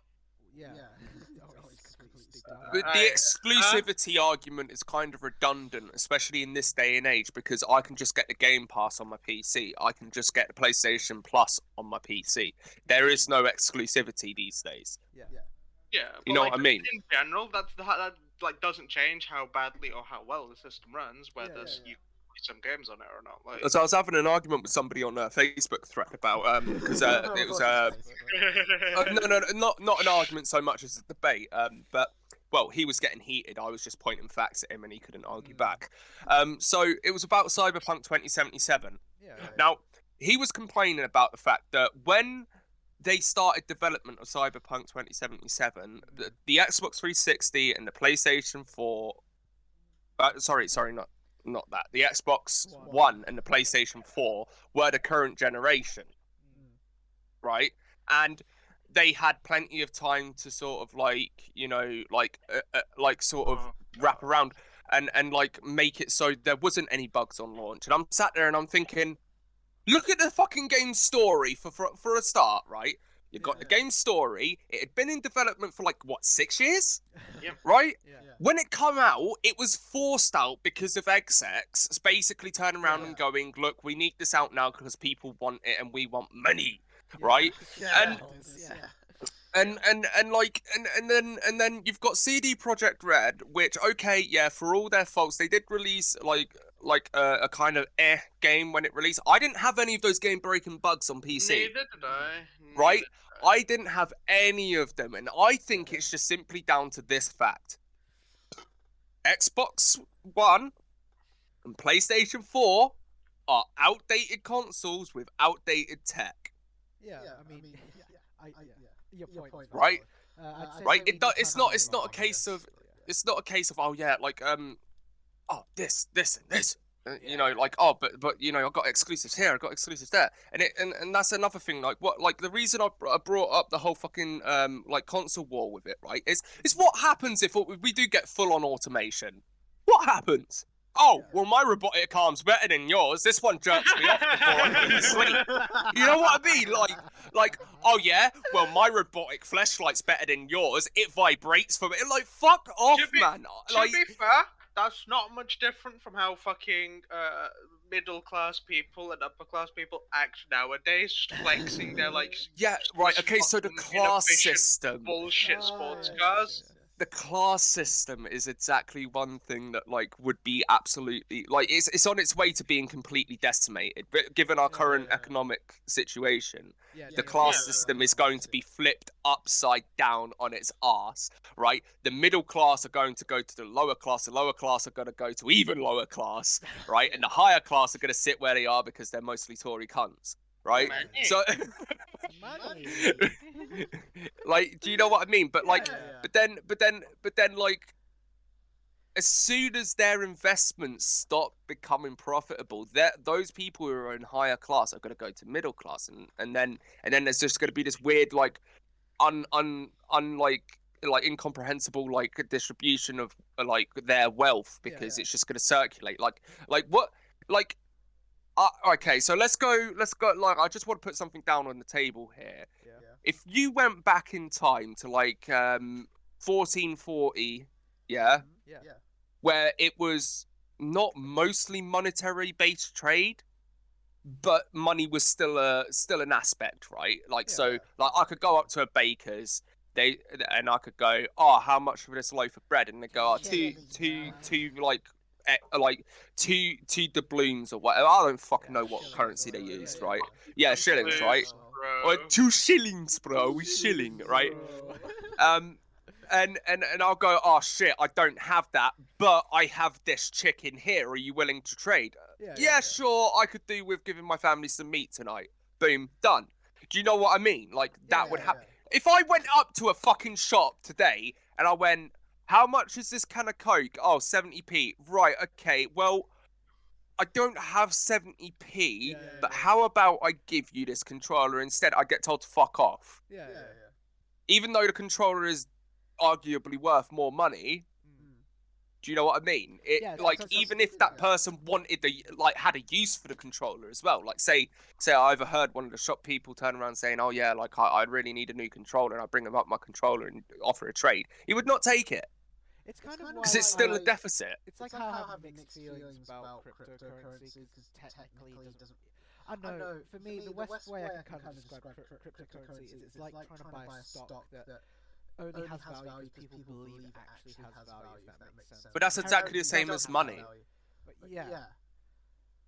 But the exclusivity argument is kind of redundant, especially in this day and age, because I can just get the Game Pass on my PC. I can just get the PlayStation Plus on my PC. There is no exclusivity these days. Yeah. You know what I mean? In general, that like doesn't change how badly or how well the system runs, whether you play some games on it or not. Like, so I was having an argument with somebody on a Facebook thread about because it was not an argument so much as a debate, but. Well, he was getting heated. I was just pointing facts at him, and he couldn't argue back. So it was about Cyberpunk 2077. Now, he was complaining about the fact that when they started development of Cyberpunk 2077, the Xbox 360 and the PlayStation 4... sorry, not that. The Xbox One and the PlayStation 4 were the current generation. Right? And... they had plenty of time to sort of like, you know, like sort of wrap around and like make it so there wasn't any bugs on launch. And I'm sat there and I'm thinking, look at the fucking game story for a start, right? You got the game story. It had been in development for like what, 6 years, right? When it come out, it was forced out because of execs basically turning around and going, look, we need this out now because people want it and we want money. Right, and then you've got CD Projekt Red, which for all their faults, they did release like a kind of game when it released. I didn't have any of those game breaking bugs on PC. Neither did I. Right, I didn't have any of them, and I think it's just simply down to this fact: Xbox One and PlayStation 4 are outdated consoles with outdated tech. I mean, your point, right? Right. It's not a case of. It's not a case of this and this. You know, like, oh, but you know, I got exclusives here, I got exclusives there, and that's another thing. Like, the reason I brought up the whole fucking like console war with it, right? Is what happens if we do get full on automation? What happens? Oh, well, my robotic arm's better than yours. This one jerks me off before I go to sleep. You know what I mean? Like, oh yeah, well, my robotic fleshlight's better than yours. It vibrates from it. Like, fuck off, man. To be fair, that's not much different from how fucking middle class people and upper class people act nowadays, just flexing their like. Yeah, right. Okay, so the class system. Bullshit sports cars. The class system is exactly one thing that like would be absolutely like it's on its way to being completely decimated. But given our current economic situation, the class system is going to be flipped upside down on its arse, right? The middle class are going to go to the lower class are going to go to even lower class, right? And the higher class are going to sit where they are because they're mostly Tory cunts, right? So like, do you know what I mean? But like, but then like, as soon as their investments stop becoming profitable, those people who are in higher class are going to go to middle class, and then there's just going to be this weird like like incomprehensible like distribution of like their wealth because it's just going to circulate like what like. Okay, so let's go. Like, I just want to put something down on the table here. Yeah. If you went back in time to like 1440, where it was not mostly monetary based trade, but money was still an aspect, right? Like, so like I could go up to a baker's, and I could go, oh, how much for this loaf of bread? And they go, oh, two like two doubloons or whatever. I don't fucking know what currency they used, right? Yeah, shillings, right? Or 2 shillings, bro. We shilling, right? And I'll go, oh shit, I don't have that, but I have this chicken here. Are you willing to trade? Yeah, sure. I could do with giving my family some meat tonight. Boom, done. Do you know what I mean? Like that would happen. If I went up to a fucking shop today and I went, how much is this can of Coke? Oh, 70p. Right, okay. Well, I don't have 70p, but how about I give you this controller instead? I get told to fuck off. Even though the controller is arguably worth more money. Do you know what I mean? Even if that person wanted had a use for the controller as well. Like say I overheard one of the shop people turn around saying, "Oh yeah, like I really need a new controller," and I bring him up my controller and offer a trade. He would not take it. It's kind of because it's still a deficit. It's like how I have mixed feelings about cryptocurrency because technically it doesn't. I know. For me, the best way I can kind of describe cryptocurrency is it's like trying to buy a stock that only has value because people believe it actually has value. If that makes sense. But that's exactly the same as money. Yeah.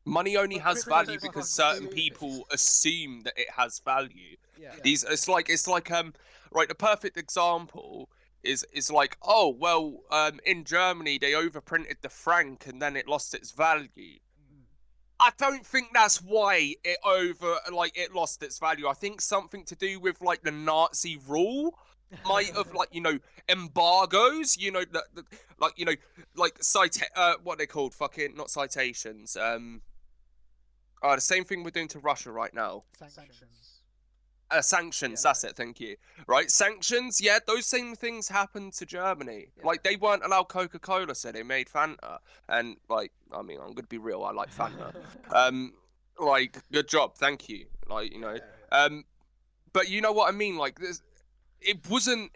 Money only has value because certain people assume that it has value. It's like right. The perfect example is like, oh well, in Germany they overprinted the franc and then it lost its value. I don't think that's why it lost its value. I think something to do with like the Nazi rule might have embargoes, what they called fucking not citations. The same thing we're doing to Russia right now. Sanctions, that's it, thank you. Right, sanctions, those same things happened to Germany. Like, they weren't allowed Coca-Cola, so they made Fanta. And, like, I mean, I'm gonna be real, I like Fanta. Good job, thank you. Like, but you know what I mean? Like, it wasn't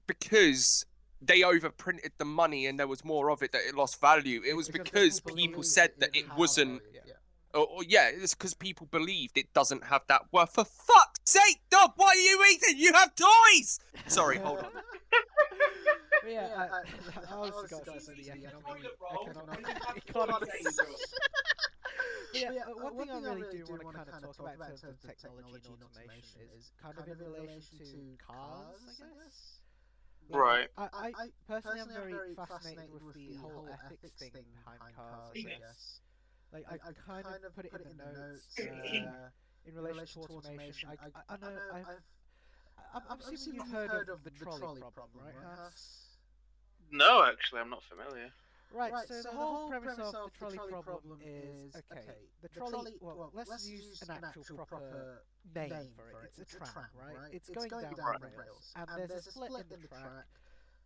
because they overprinted the money and there was more of it that it lost value. It was because people said that it wasn't... it's because people believed it doesn't have that worth. For fuck's sake, dog, what are you eating? You have toys! Sorry, hold on. I was going to say the economic... One thing I really do want to kind of talk about in terms of technology and automation is kind of in relation to cars, I guess. Right. I personally am very fascinated with the whole ethics thing behind cars, I guess. Like, I kind of put it in the notes in relation to automation. I know I'm assuming you've heard of the trolley problem, right? No, actually, I'm not familiar. Right, so the whole premise of the trolley problem is, okay, the trolley, well, let's use an actual proper name for it. It's a tram, right? It's going down the rails, and there's a split in the track.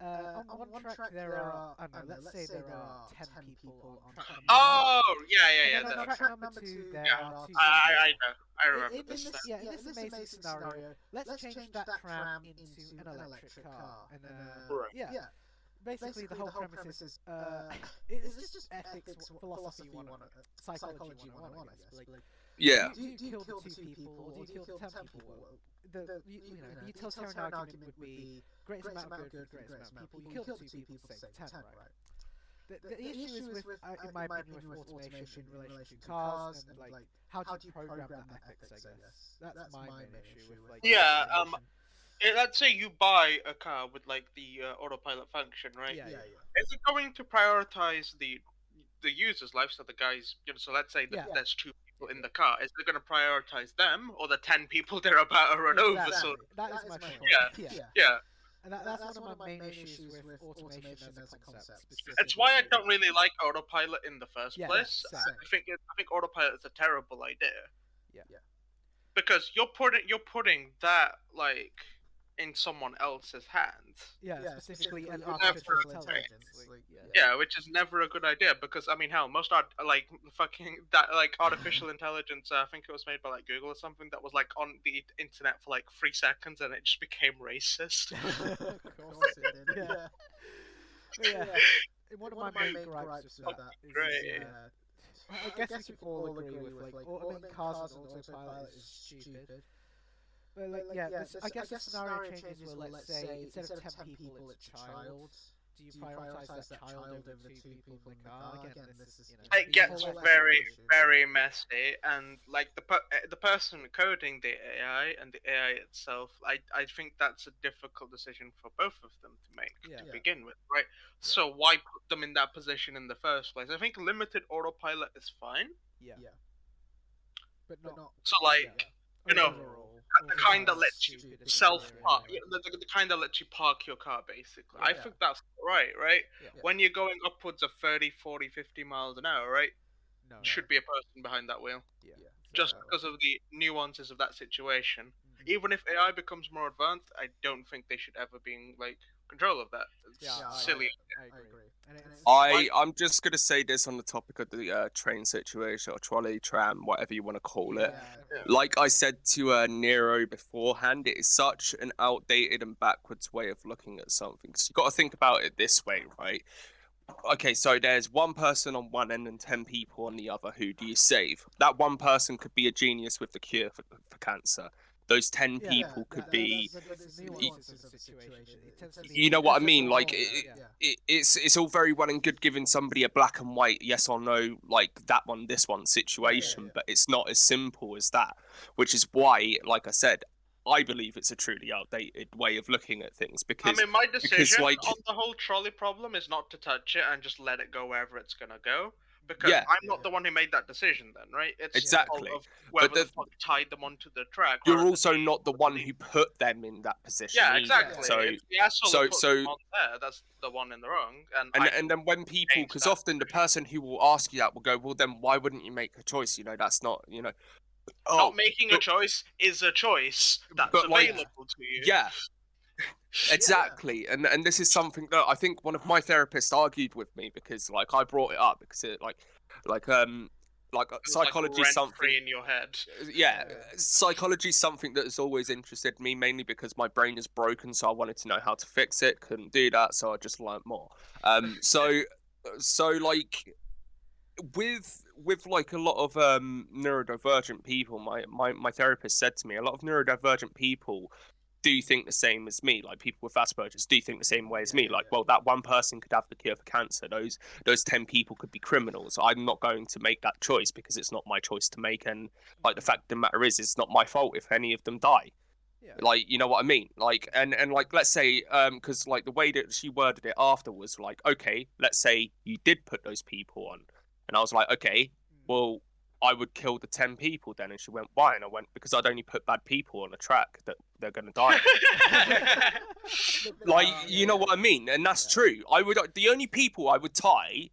On one track there are, I don't know, let's say there are 10 people on track number 1. Oh, yeah. And then on track number 2 there are 2 people. I know. I remember In this amazing scenario, let's change that tram into an electric car. And yeah. Basically, the whole premise is it's just ethics, philosophy 101, psychology 101, I guess. Like, Yeah. do you kill the 2 people or do you kill the 10 people? The utilitarian argument would be greatest amount of good for greatest amount of people. You kill the 2 people to save the 10, right? The issue is with, in my opinion, with automation in relation to cars and like how do you program that ethics? I guess that's my main issue with like. Yeah. Let's say you buy a car with like the autopilot function, right? Yeah. Is it going to prioritize the user's life? So the guys, so let's say that there's 2 people in the car. Is it going to prioritize them or the 10 people they're about to run over? So that is my point. Yeah. And that's one of my main issues with automation as a concept. It's why I don't really like autopilot in the first place. Exactly. I think autopilot is a terrible idea. Yeah. Because you're putting that like in someone else's hands. Yeah, specifically an Never artificial a intelligence. Yeah, which is never a good idea because I mean, hell, most artificial intelligence. I think it was made by like Google or something that was like on the internet for like 3 seconds and it just became racist. Of course it did. Yeah. One of my main gripes with that is, I guess we can all agree with like automating cars and autopilot is stupid. But I guess the scenario changes where, let's say, instead of 10 people, it's a child. Do you prioritize that child over the 2 people in the car? Again, this is, it gets very, very messy, and like the person coding the AI and the AI itself, I think that's a difficult decision for both of them to make to begin with, right? So why put them in that position in the first place? I think limited autopilot is fine. Yeah. But not. So like, the kind that lets you self-park, the kind that lets you park your car, basically. I think that's right? Yeah. When you're going upwards of 30, 40, 50 miles an hour, right? No. Should be a person behind that wheel. Yeah. Just because of the nuances of that situation. Even if AI becomes more advanced, I don't think they should ever be in, like, control of that. It's silly. I agree. I'm just gonna say this on the topic of the train situation or trolley, tram, whatever you want to call it. Like I said to Nero beforehand, it is such an outdated and backwards way of looking at something. So you've got to think about it this way, right? Okay, so there's 1 person on one end and 10 people on the other. Who do you save? That 1 person could be a genius with the cure for cancer. Those 10 people could be. You know what I mean? Like it's all very well and good giving somebody a black and white yes or no, like that one, this one situation, but it's not as simple as that. Which is why, like I said, I believe it's a truly outdated way of looking at things. Because I mean, my decision on the whole trolley problem is not to touch it and just let it go wherever it's gonna go. Because I'm not the one who made that decision then, right? It's exactly. Whoever the fuck tied them onto the track. You're also not the one who put them in that position. Yeah, either. exactly. So, put them on there, that's the one in the wrong. And then when people, because often the person who will ask you that will go, well, then why wouldn't you make a choice? That's not, Not making a choice is a choice that's available to you. Yeah. Exactly, and this is something that I think one of my therapists argued with me because, like, I brought it up because it, like psychology is something in your head. Yeah, psychology is something that has always interested me, mainly because my brain is broken, so I wanted to know how to fix it. Couldn't do that, so I just learned more. So like with like a lot of neurodivergent people, my therapist said to me, a lot of neurodivergent people do think the same as me. Like, people with Asperger's do think the same way as me. Like, well, that 1 person could have the cure for cancer. Those 10 people could be criminals. I'm not going to make that choice because it's not my choice to make. And like, the fact of the matter is, it's not my fault if any of them die. Yeah. Like, you know what I mean? Like, and like, let's say, because like the way that she worded it after was like, okay, let's say you did put those people on, and I was like, okay, well, I would kill the 10 people then. And she went, why? And I went, because I'd only put bad people on a track that they're going to die. Like, you know what I mean? And that's true. The only people I would tie,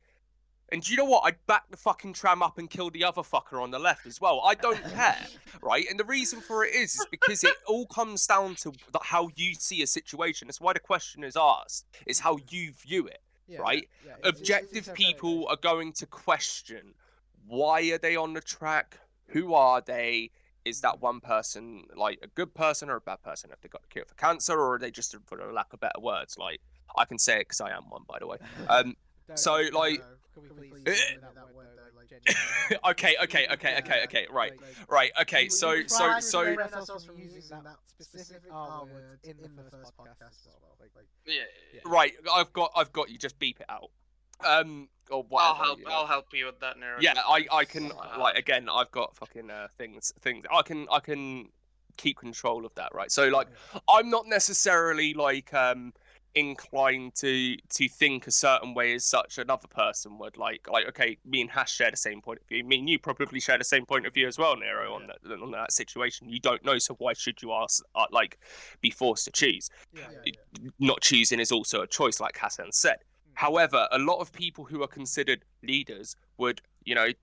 and do you know what? I'd back the fucking tram up and kill the other fucker on the left as well. I don't care, right? And the reason for it is because it all comes down to how you see a situation. That's why the question is asked. It's how you view it, right? Objective people are going to question, why are they on the track? Who are they? Is that one person like a good person or a bad person? Have they got a cure for cancer, or are they just, for lack of better words, like, I can say it because I am one, by the way. So like, okay, right, okay. So using that specific R word in the first podcast as well. Right, I've got you. Just beep it out. Or whatever, I'll help you with that, Nero. Yeah, I can, like, again, I've got fucking things. I can keep control of that, right? So like, I'm not necessarily like inclined to think a certain way as such another person would. Like okay, me and Hash share the same point of view. Me and you probably share the same point of view as well, Nero, on that situation. You don't know, so why should you be forced to choose? Not choosing is also a choice, like Hassan said. However, a lot of people who are considered leaders would,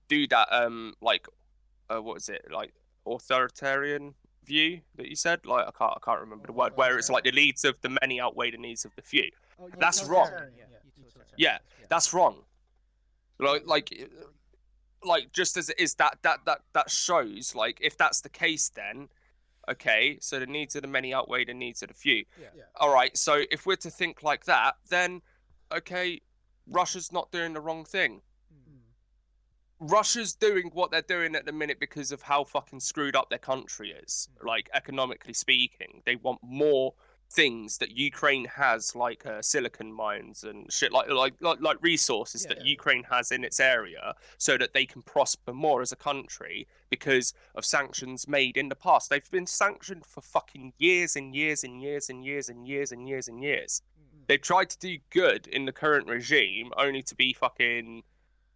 do that, what is it, like, authoritarian view that you said? Like, I can't remember the word, where it's like the needs of the many outweigh the needs of the few. That's wrong. Yeah, that's wrong. Like just as it is, that shows, like, if that's the case, then okay, so the needs of the many outweigh the needs of the few. All right, so if we're to think like that, then okay, Russia's not doing the wrong thing. Russia's doing what they're doing at the minute because of how fucking screwed up their country is. Like, economically speaking, they want more things that Ukraine has, like silicon mines and shit, like resources that Ukraine has in its area, so that they can prosper more as a country because of sanctions made in the past. They've been sanctioned for fucking years and years and years and years and years and years and years. They've tried to do good in the current regime, only to be fucking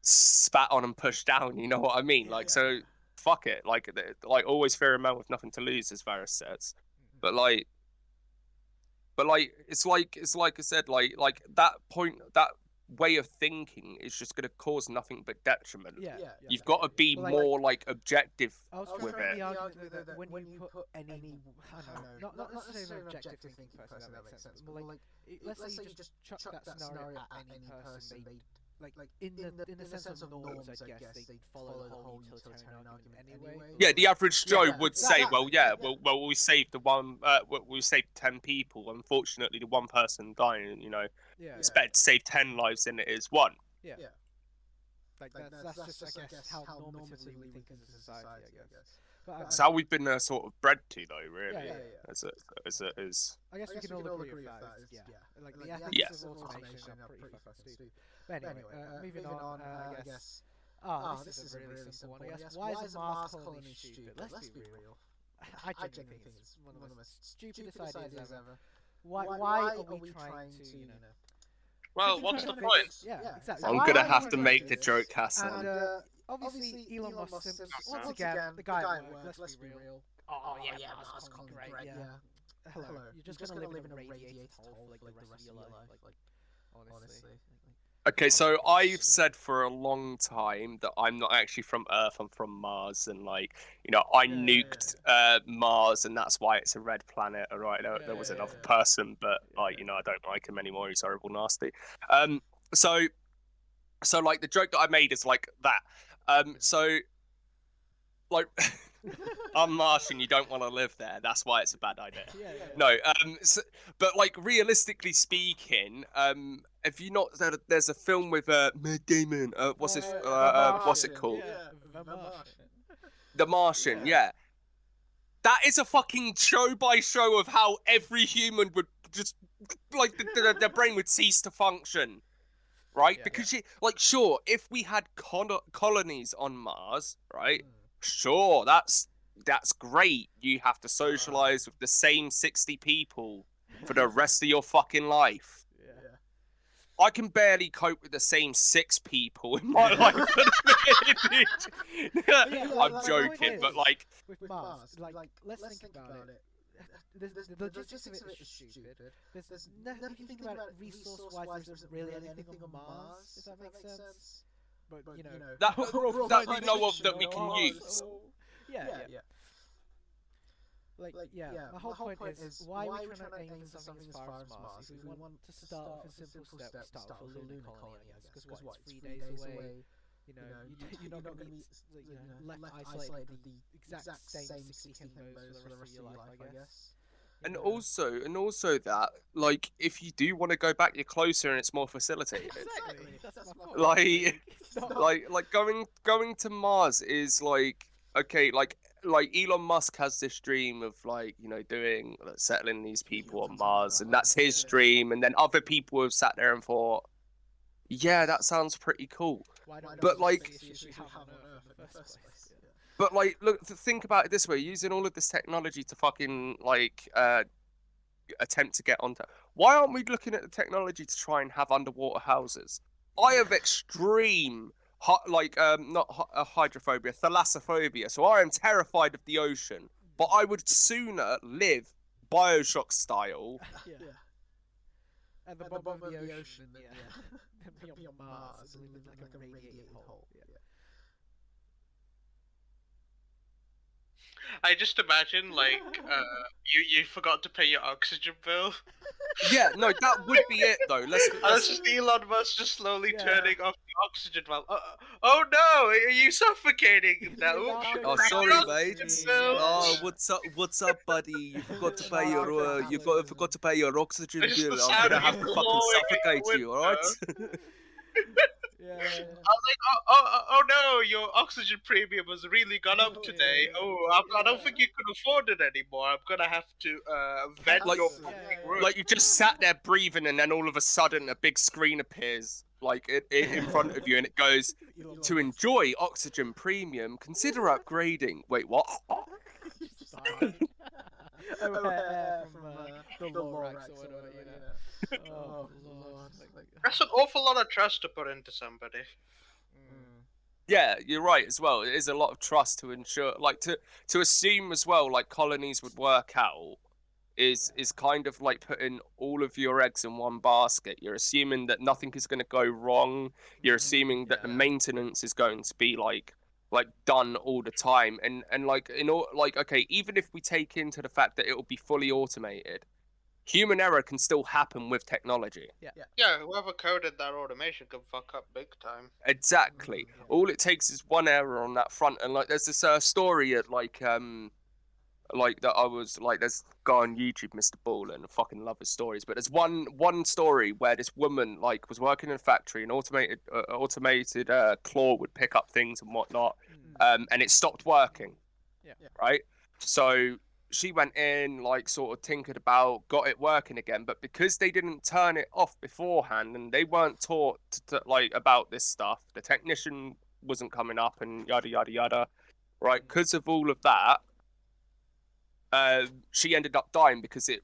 spat on and pushed down. You know what I mean? Like, so fuck it. Like always fear a man with nothing to lose, as Varys says. But it's like I said, like that point, that way of thinking is just going to cause nothing but detriment. You've got to be more like objective with it. The argument that when you put any, not necessarily an objective thinking person, that makes sense. But like, let's say you just chuck that scenario at any person, they like in the sense of norms, I guess they'd follow the whole utilitarian argument anyway. Yeah, the average Joe would say, well, we saved we saved 10 people. Unfortunately, the one person dying, it's better to save 10 lives than it is one. Like that's just, I guess, how normatively we think as a society, I guess. It's how we've been sort of bred to, though, really. As I guess we can all agree with that. Like the ethics of automation are pretty fucking stupid. But anyway, moving on, I guess. This is a really simple one, I guess. Why is a Mars colony stupid? Let's be real. I genuinely think it's one of the most stupidest ideas ever. Why are we trying to, Well, what's the point? Yeah, exactly. I'm gonna have to make the joke, Hassan. And obviously, Elon Musk, once again, the guy at work, let's be real. Oh yeah, Mars colony, great, yeah. Hello, you're just gonna live in a radiator hole like the rest of your life, like honestly. Okay, so I've said for a long time that I'm not actually from Earth, I'm from Mars, and I nuked Mars, and that's why it's a red planet. All right, there was another person, but I don't like him anymore. He's horrible, nasty. So like the joke that I made is like that. So like, I'm Martian, you don't want to live there. That's why it's a bad idea. No, but like realistically speaking, have you not? There's a film with Matt Damon. What's it called? The Martian. Yeah. That is a fucking show by show of how every human would just like their brain would cease to function, right? Because sure, if we had colonies on Mars, right? Sure, that's great. You have to socialize with the same 60 people for the rest of your fucking life. I can barely cope with the same 6 people in my life. I'm joking, but like with Mars, like let's think about it. The logistics of it is stupid. There's nothing, if you think about it resource-wise, there isn't really anything on Mars, if that makes sense. But you know that we know of that we can use. Yeah. Like, the whole point is, why are we trying to aim for something as far as Mars? If we want to start with a simple step, we start with a lunar colony, I guess, because it's 3 days away. You're not going to be left isolated with the exact same 60 himbos for the rest of your life, I guess. And also that, like, if you do want to go back, you're closer and it's more facilitated. Exactly. That's my point. Like going to Mars is like, okay, like Elon Musk has this dream of like, doing settling these people on Mars, and that's his dream. And then other people have sat there and thought, yeah, that sounds pretty cool. But like, look, think about it this way: using all of this technology to fucking like attempt to get onto. Why aren't we looking at the technology to try and have underwater houses? I have extreme. Not hydrophobia, thalassophobia. So I am terrified of the ocean, but I would sooner live Bioshock style. At the bottom of the ocean, than be on Mars and live in like a radiating hole. I just imagine, like, you forgot to pay your oxygen bill. Yeah, no, that would be it, though. Let's just Elon Musk just slowly turning off the oxygen valve. Oh no, are you suffocating now? Oh, sorry, mate. Oh, what's up, buddy? You forgot to pay your forgot to pay your oxygen bill. I'm gonna have to fucking suffocate you, alright? I'm like, oh no, your oxygen premium has really gone up today. I don't think you can afford it anymore. I'm gonna have to vent your fucking room. Like you just sat there breathing, and then all of a sudden a big screen appears, like in front of you, and it goes, "To enjoy oxygen premium, consider upgrading." Wait, what? From the Lorax or whatever, Oh, Lord. That's an awful lot of trust to put into somebody. Yeah, you're right as well. It is a lot of trust to ensure, like to assume as well, like colonies would work out is kind of like putting all of your eggs in one basket. You're assuming that nothing is going to go wrong. You're assuming that the maintenance is going to be like done all the time, and like okay, even if we take into the fact that it will be fully automated, human error can still happen with technology. Yeah, whoever coded that automation can fuck up big time. Exactly. All it takes is one error on that front, and like there's this story at like that I was like, there's a guy on YouTube, Mr. Ball, and I fucking love his stories. But there's one story where this woman like was working in a factory, and automated claw would pick up things and whatnot, and it stopped working. Right. So she went in, like, sort of tinkered about, got it working again, but because they didn't turn it off beforehand and they weren't taught about this stuff, the technician wasn't coming up and yada yada yada, right? Because of all of that, she ended up dying because it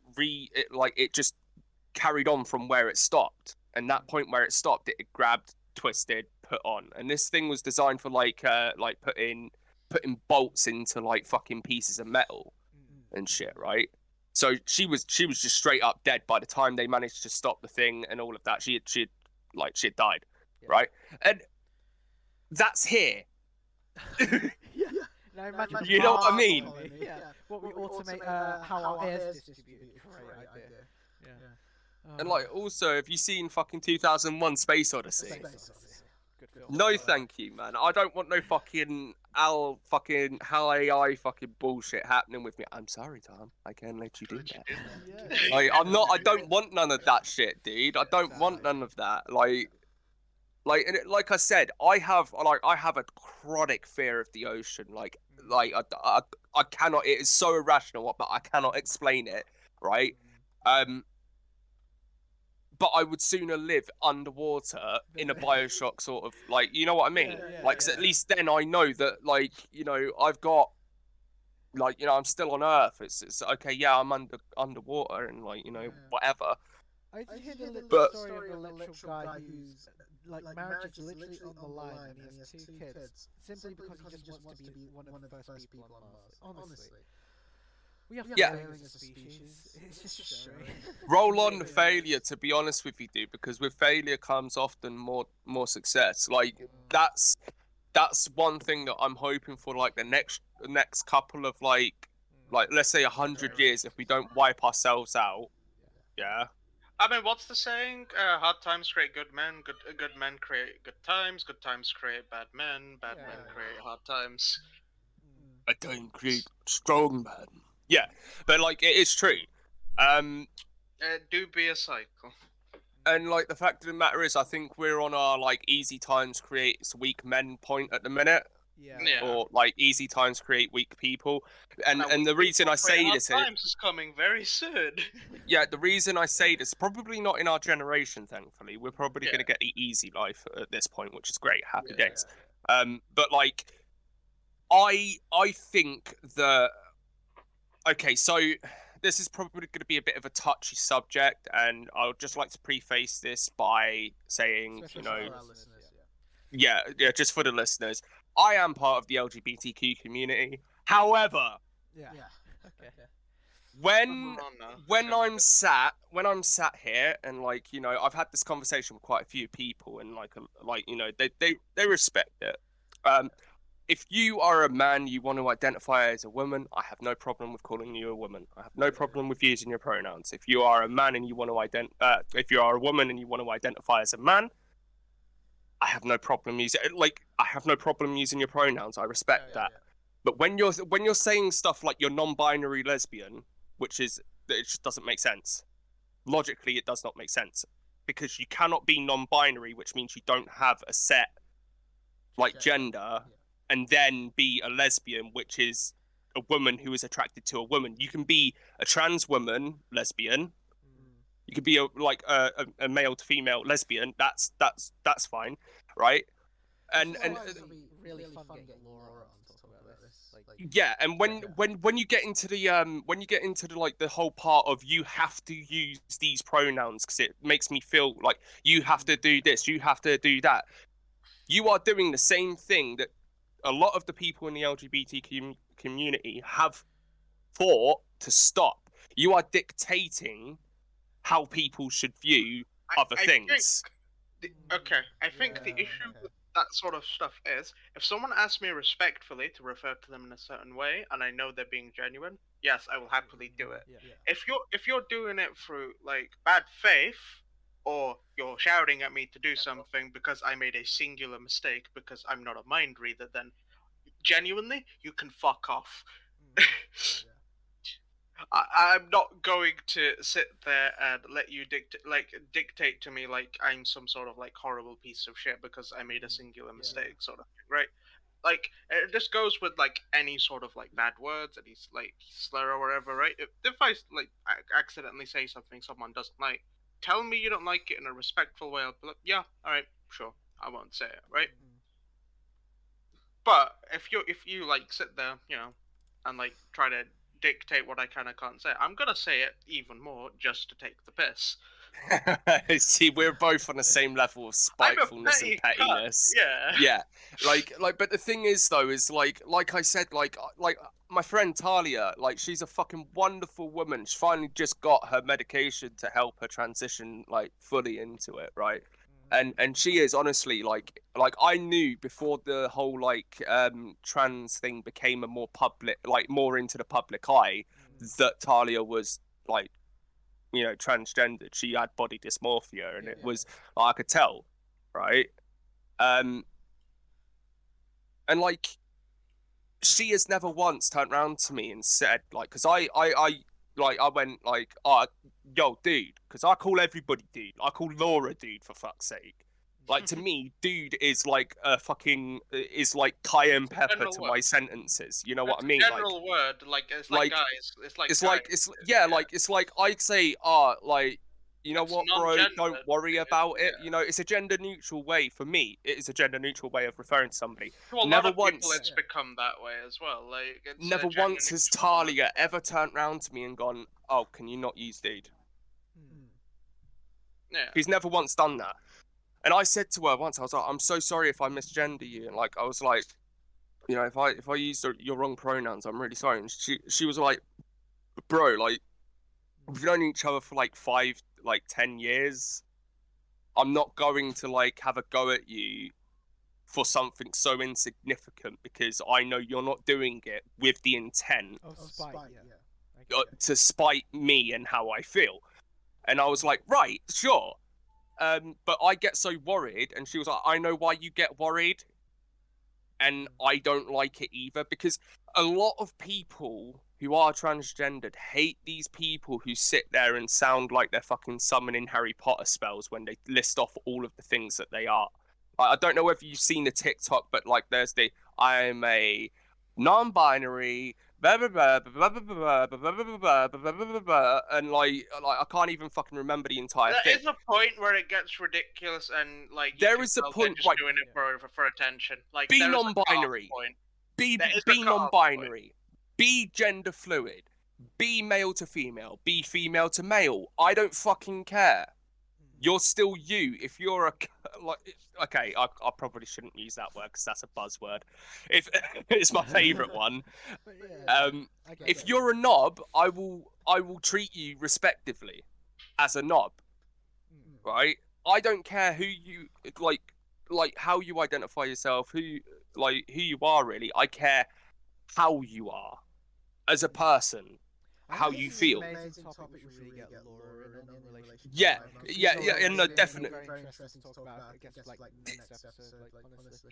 just carried on from where it stopped, and that point where it stopped, it grabbed, twisted, put on, and this thing was designed for like putting bolts into like fucking pieces of metal and shit, right? So she was just straight up dead by the time they managed to stop the thing and all of that. She had died, right? And that's here. Now imagine you know what I mean? What we automate how our air's distributed. Great idea. And like also, have you seen fucking 2001: Space Odyssey? No, thank you, man. I don't want no fucking how AI fucking bullshit happening with me. I'm sorry, Tom. I can't let you do that. I don't want none of that shit, dude. I don't want none of that. Like I said, I have a chronic fear of the ocean. I cannot. It is so irrational, but I cannot explain it. Right. But I would sooner live underwater in a Bioshock sort of, like, you know what I mean? Cause at least then I know that, like, I've got, like, I'm still on Earth. It's okay, yeah, I'm underwater and, like, whatever. I did hear the But- story of a literal guy who's like marriage is literally on the line, and he has 2 kids simply because he just wants to be one of the first people on Mars. Honestly, we are failing as a species. It's just showing. Roll on the failure, to be honest with you, dude, because with failure comes often more success. Like that's one thing that I'm hoping for. Like the next couple of like let's say 100 years, if we don't wipe ourselves out, yeah. I mean, what's the saying? Hard times create good men. Good men create good times. Good times create bad men. Bad men create hard times. I don't create strong men. Yeah, but like it is true. It do be a cycle. And like the fact of the matter is, I think we're on our like easy times creates weak men point at the minute. Yeah. Or like easy times create weak people, and the reason I say this times is coming very soon. Yeah, the reason I say this, probably not in our generation, thankfully. We're probably going to get the easy life at this point, which is great. Happy days. But like, I think that. Okay, so this is probably going to be a bit of a touchy subject, and I'll just like to preface this by saying, Especially you know, for our listeners, yeah, just for the listeners, I am part of the LGBTQ community. However, okay. when I'm sat here and like, you know, I've had this conversation with quite a few people, and like you know, they respect it. If you are a man, you want to identify as a woman, I have no problem with calling you a woman. I have no problem with using your pronouns. If you are a man and you want to if you are a woman and you want to identify as a man, I have no problem using your pronouns. I respect that. But when you're saying stuff like you're non-binary lesbian, it just doesn't make sense. Logically, it does not make sense, because you cannot be non-binary, which means you don't have a set gender, and then be a lesbian, which is a woman who is attracted to a woman. You can be a trans woman lesbian. You could be a male to female lesbian. That's fine, right? And really fun getting Laura on to talk about this. yeah, and when you get into the like the whole part of you have to use these pronouns because it makes me feel like you have to do this, you have to do that. You are doing the same thing that a lot of the people in the LGBTQ community have fought to stop. You are dictating how people should view other things. I think the issue with that sort of stuff is, if someone asks me respectfully to refer to them in a certain way, and I know they're being genuine, yes, I will happily do it. If you're doing it through like bad faith, or you're shouting at me to do something because I made a singular mistake because I'm not a mind reader, then genuinely, you can fuck off. I'm not going to sit there and let you dictate to me like I'm some sort of like horrible piece of shit because I made a singular mistake, sort of thing, right? Like it just goes with like any sort of like bad words, any like slur or whatever, right? If I like accidentally say something someone doesn't like, tell me you don't like it in a respectful way. I'll be like, yeah, all right, sure, I won't say it, right? But if you like sit there, you know, and like try to dictate what I can and can't say, I'm gonna say it even more just to take the piss. See, we're both on the same level of spitefulness and pettiness. Yeah. Like, but the thing is, though, is like I said, like my friend Talia, like she's a fucking wonderful woman. She finally just got her medication to help her transition like fully into it, right? And she is honestly like I knew before the whole like trans thing became a more public, like more into the public eye, that Talia was like, you know, transgendered. She had body dysmorphia, and it was I could tell, right? And like she has never once turned around to me and said like, because I went like, oh, yo, dude, because I call everybody dude. I call Laura dude, for fuck's sake. Like, to me, dude is like a fucking, is like cayenne pepper General to word. my sentences. You know what I mean? General word, like it's like guys. It's like it's like I'd say, like, you know It's what, bro? non-gendered. Don't worry about it. You know, it's a gender neutral way for me. It is a gender neutral way of referring to somebody. To a Never lot of once. people, it's become that way as well. Like, it's Never a gender once has neutral Talia ever turned round to me and gone, "Oh, can you not use dude?" Yeah. He's never once done that. And I said to her once, I was like, I'm so sorry if I misgender you. And like, I was like, you know, if I used your wrong pronouns, I'm really sorry. And she was like, bro, like, we've known each other for like 10 years. I'm not going to like have a go at you for something so insignificant because I know you're not doing it with the intent to spite me and how I feel. And I was like, right, sure. But I get so worried, and she was like, I know why you get worried, and I don't like it either, because a lot of people who are transgendered hate these people who sit there and sound like they're fucking summoning Harry Potter spells when they list off all of the things that they are. Like, I don't know whether you've seen the TikTok, but like there's the I'm a non-binary and like I can't even fucking remember the entire thing. There is a point where it gets ridiculous and like there is a point just right, doing it for attention. Like be non-binary, be non-binary, be gender fluid, be male to female, be female to male. I don't fucking care. You're still you. If you're a okay, I probably shouldn't use that word because that's a buzzword. If it's my favourite one. If you're a knob, I will treat you respectively as a knob, right? I don't care who you like how you identify yourself, who you are really. I care how you are as a person. How you feel. Yeah, no, definitely.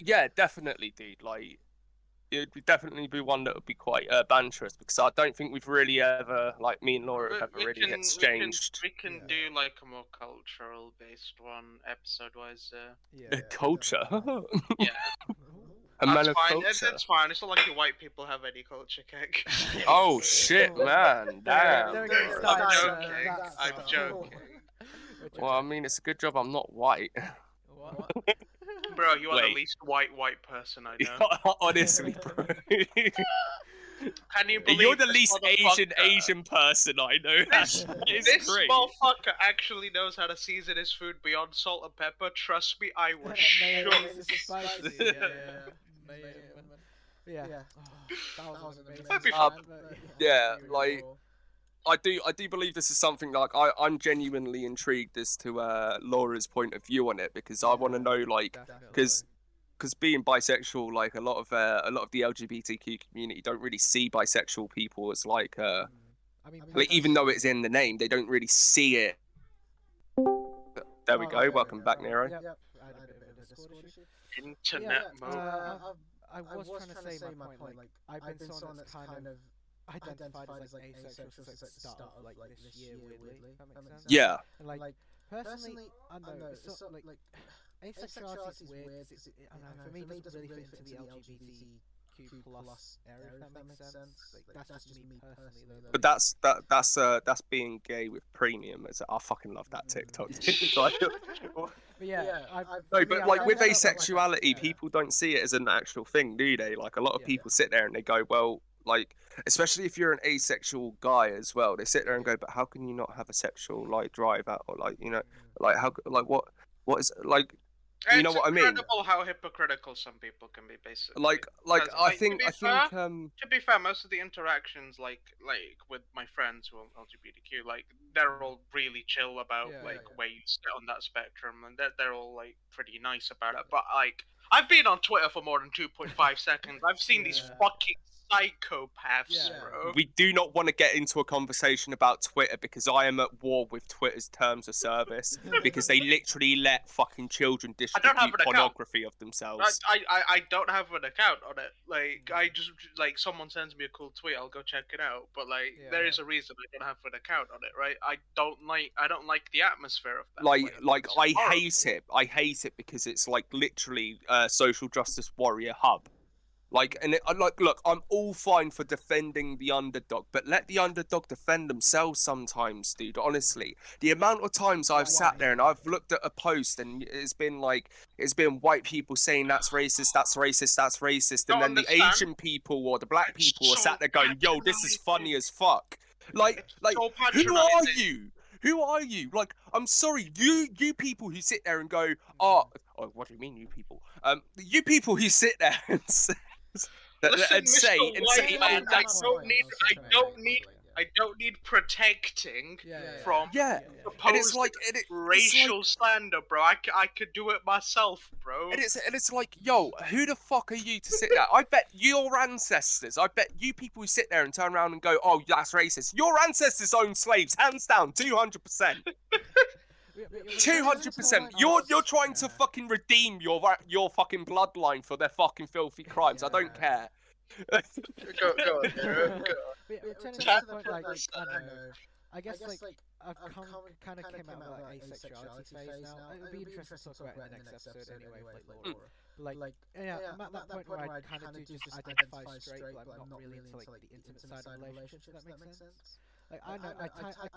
Yeah, definitely, dude. Like, it'd definitely be one that would be quite banterous because I don't think we've really ever, like, me and Laura have ever really exchanged. We can do like a more cultural based one, episode wise. Culture. Yeah. That's fine. That's fine. It's not like you white people have any culture, Keg. Oh shit, man! Damn. I'm joking. Well, I mean, it's a good job I'm not white. What? Bro, you are the least white person I know. Honestly, bro. Can you believe you're the least Asian person I know? This great. motherfucker actually knows how to season his food beyond salt and pepper. Trust me, I was shocked. Yeah, like I do believe this is something like I'm genuinely intrigued as to Laura's point of view on it because I want to know like because being bisexual, like a lot of the LGBTQ community don't really see bisexual people as like like even though it's in the name, they don't really see it. There we go. Welcome back, Nero. Internet mode. I was trying to say my point. Like I've been someone that's kind of identified as like asexual since the start of like this year, weirdly. That makes sense. Yeah. And like personally, I know it's sort of like asexuality is weird. I don't know. For me, it doesn't really fit into the LGBTQ plus area. If that makes sense. Like that's just me personally. But that's being gay with premium. I fucking love that TikTok. But yeah, no, but like with asexuality, people don't see it as an actual thing, do they? Like a lot of people sit there and they go, well, like especially if you're an asexual guy as well, they sit there and go, but how can you not have a sexual like drive out or like like how like what is like you know what I mean? It's incredible how hypocritical some people can be, basically. Like I think to be fair, most of the interactions like with my friends who are LGBTQ, like they're all really chill about where you sit on that spectrum, and they're all like pretty nice about it. But like I've been on Twitter for more than 2.5 seconds. I've seen these fucking psychopaths, bro. We do not want to get into a conversation about Twitter because I am at war with Twitter's terms of service because they literally let fucking children distribute pornography of themselves. I don't have an account on it. Like I just like someone sends me a cool tweet, I'll go check it out. But like there is a reason I don't have an account on it, right? I don't like the atmosphere of that. Like I hate it. I hate it because it's like literally a social justice warrior hub. Like, and look, I'm all fine for defending the underdog, but let the underdog defend themselves sometimes, dude. Honestly, the amount of times I've sat there and I've looked at a post and it's been white people saying that's racist, and then the Asian people or the black people are sat there going, yo, this is funny as fuck. Like, who are you? who are you? Like, I'm sorry, you people who sit there and go, oh, what do you mean, you people? You people who sit there and say, Listen, Mr. White Man, I don't need protecting from yeah. supposed And it's like, racial slander, bro. I could do it myself, bro. And it's like, yo, who the fuck are you to sit there? I bet your ancestors, I bet you people who sit there and turn around and go, oh, that's racist. Your ancestors owned slaves, hands down, 200%. 200%. You're trying to fucking redeem your fucking bloodline for their fucking filthy crimes. I don't care. Go on, Nero. I guess I've kind of came out of that asexuality phase now. It would be interesting to talk about in the next episode anyway, I'm at that point where I kind of do just identify straight, but I'm not really into the intimate side of relationships. If that makes sense. I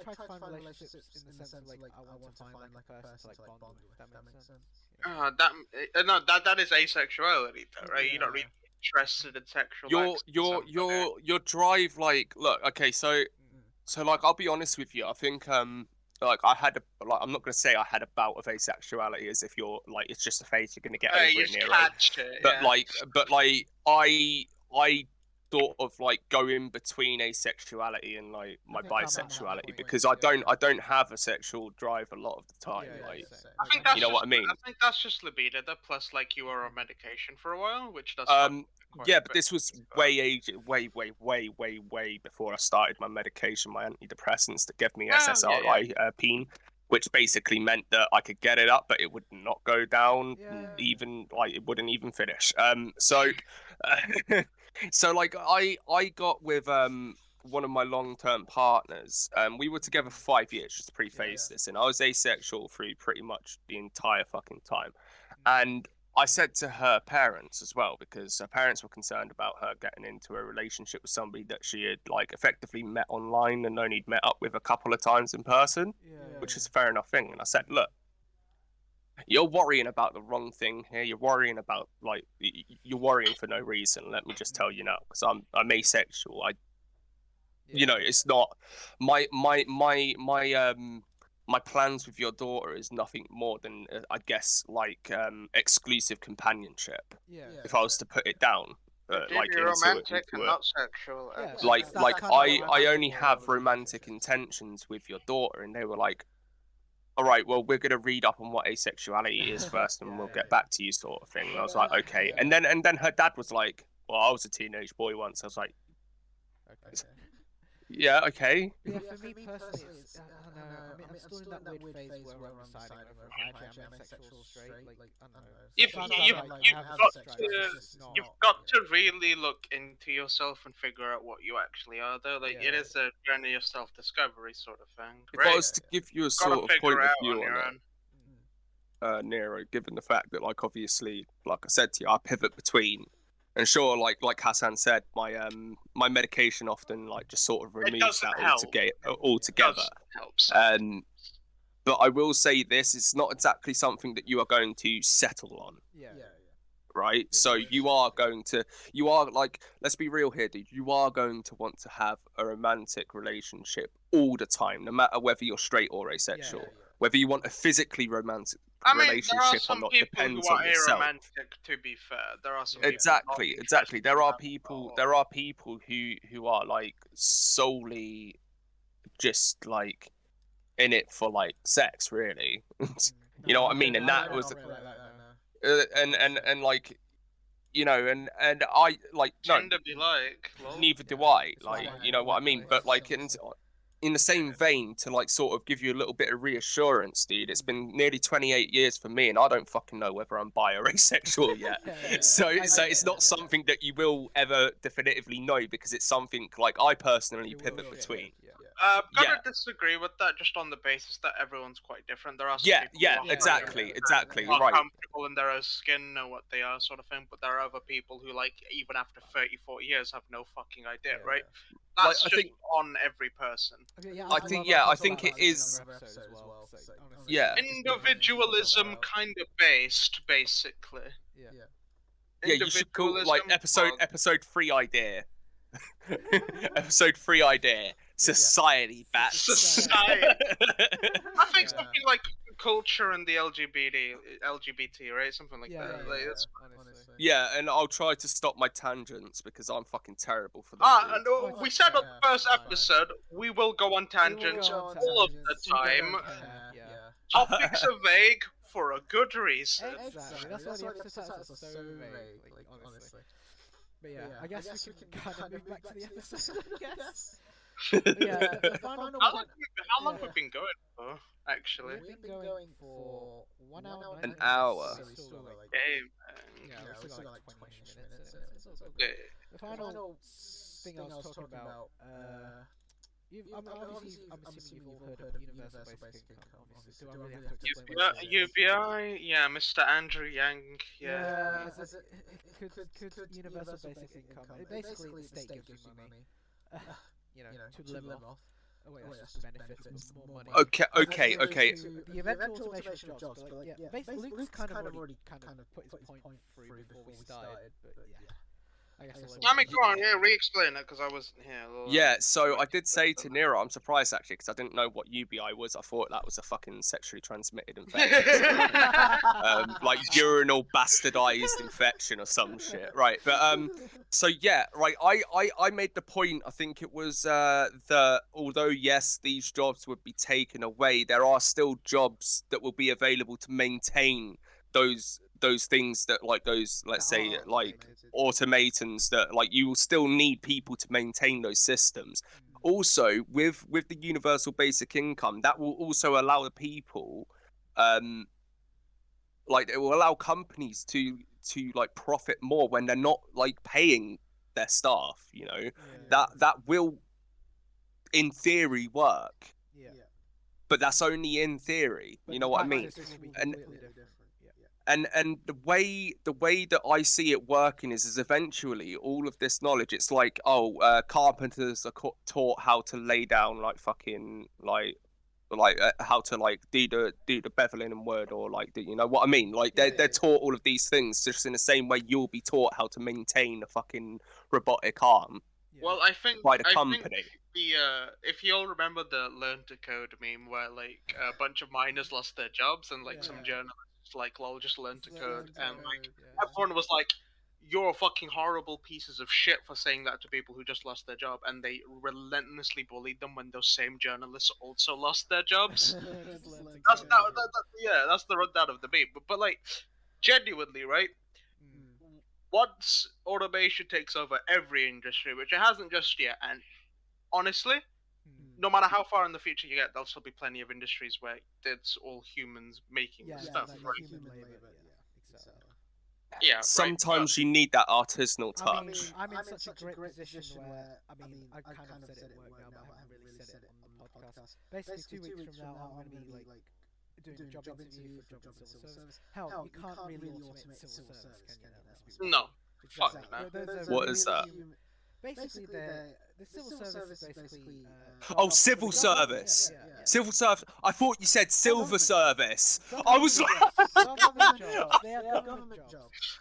try to find relationships in the sense of I want to find a person to bond with. If that makes sense. That is asexuality, though, right? You're not really interested in sexual. Your drive, look, okay, so I'll be honest with you. I think I had I'm not gonna say I had a bout of asexuality as if you're it's just a phase you're gonna get over it, Nero. But I sort of go in between asexuality and my bisexuality because I don't have a sexual drive a lot of the time. I think that's what I mean. I think that's just libido. Plus, you were on medication for a while, which does. Yeah, but this was way before I started my medication, my antidepressants that gave me SSRI peen, which basically meant that I could get it up, but it would not go down. Even it wouldn't even finish. So I got with one of my long-term partners. We were together for 5 years, just to preface this, and I was asexual through pretty much the entire fucking time. And I said to her parents as well, because her parents were concerned about her getting into a relationship with somebody that she had effectively met online and only met up with a couple of times in person, which is a fair enough thing. And I said, look, you're worrying about the wrong thing here. You're worrying about you're worrying for no reason. Let me just tell you now, because I'm asexual. It's not my plans with your daughter is nothing more than I guess exclusive companionship. If I was to put it down, you're romantic and not sexual. I only have romantic intentions with your daughter, and they were like, all right, well, we're gonna read up on what asexuality is first, and we'll get back to you, sort of thing. And I was like, okay. And then her dad was like, well, I was a teenage boy once. I was like, yeah, okay. Yeah, for me personally, I don't know. I mean, I'm still in that weird phase where I'm deciding whether I'm asexual, straight. I don't know. You've got to really look into yourself and figure out what you actually are, though. It is a journey of self-discovery sort of thing. If I was to give you a sort of point of view on it, Nero, given the fact that, obviously, like I said to you, I pivot between. And sure, like Hassan said, my medication often just sort of removes that altogether. Helps. But I will say this: it's not exactly something that you are going to settle on. Right. So you are let's be real here, dude. You are going to want to have a romantic relationship all the time, no matter whether you're straight or asexual. Whether you want a physically romantic relationship or not depends on yourself. Romantic, to be fair, there are some exactly. There are people who are solely just in it for sex, really. You know what I mean? And that was and I tend to be neither do I. You know what I mean? But in the same vein, to sort of give you a little bit of reassurance, dude, it's been nearly 28 years for me, and I don't fucking know whether I'm bi or asexual yet. So it's not something that you will ever definitively know, because it's something I personally pivot between. I'm gonna disagree with that, just on the basis that everyone's quite different. There are some people exactly, right, comfortable in their own skin, know what they are, sort of thing. But there are other people who, even after 30, 40 years, have no fucking idea, right? That's just on every person. I think it is. Individualism kind of based, basically. Yeah, you should call episode 3 idea. Episode 3 idea. Society, bats. Society. I think something like culture and the LGBT, right? Something like that. Like, that's honestly. Yeah, and I'll try to stop my tangents because I'm fucking terrible for them. and we said on the first episode, we will go on tangents all of the time. Topics are vague for a good reason. Exactly. That's why the episode titles are so vague, like, honestly. But yeah, I guess we can kind of move back to the episode, I guess. The final How long have we been going for, actually? We've been going for 1 hour. An hour. So we still got like, we still got like 20-ish minutes. The final thing I was talking about, I'm assuming you've all heard of universal basic income, obviously. Do I really have to explain what it is? UBI, yeah, Mr. Andrew Yang, yeah. Could universal basic income, basically the state gives you money, to live off. Oh wait, that's just benefits, but more money. Okay. The eventual automation of jobs, but basically Luke's kind of already put his point through before we started, but yeah. I mean, go on, re-explain it, because I wasn't here. Yeah, so I did say to Nero, I'm surprised actually, because I didn't know what UBI was. I thought that was a fucking sexually transmitted infection. Like urinal bastardized infection or some shit. Right, but so yeah, right, I made the point, I think it was that although yes, these jobs would be taken away, there are still jobs that will be available to maintain those things that, like, those, let's say, like automatons, that like you will still need people to maintain those systems. Also, with the universal basic income, that will also allow the people, like, it will allow companies to like profit more when they're not like paying their staff, that will in theory work, but that's only in theory, you know what I mean? And the way that I see it working is eventually all of this knowledge, it's like, carpenters are taught how to lay down like fucking like how to like do the beveling and wood, or like you know what I mean, like they're taught all of these things just in the same way you'll be taught how to maintain a fucking robotic arm. Well, I think by the company. If you all remember the Learn to Code meme, where like a bunch of miners lost their jobs and like some journalists like, lol, just learn to code, and like everyone was like, you're fucking horrible pieces of shit for saying that to people who just lost their job, and they relentlessly bullied them when those same journalists also lost their jobs. That's the rundown of the meme. But like, genuinely, right? Once automation takes over every industry, which it hasn't just yet, and honestly, no matter how far in the future you get, there'll still be plenty of industries where it's all humans making stuff, right? Human labor, exactly. Yeah. Sometimes you need that artisanal touch. I'm in such a great position where, I kind of said it at work now, but I haven't really said it on the podcast. Basically, 2 weeks from now, I'm going to be like doing a job interview for job in civil service. Hell, you can't really automate civil service, can you? No. Fuck no. What is that? Basically, the civil service basically... civil service. Civil service. I thought you said silver service. I was like... They are government jobs.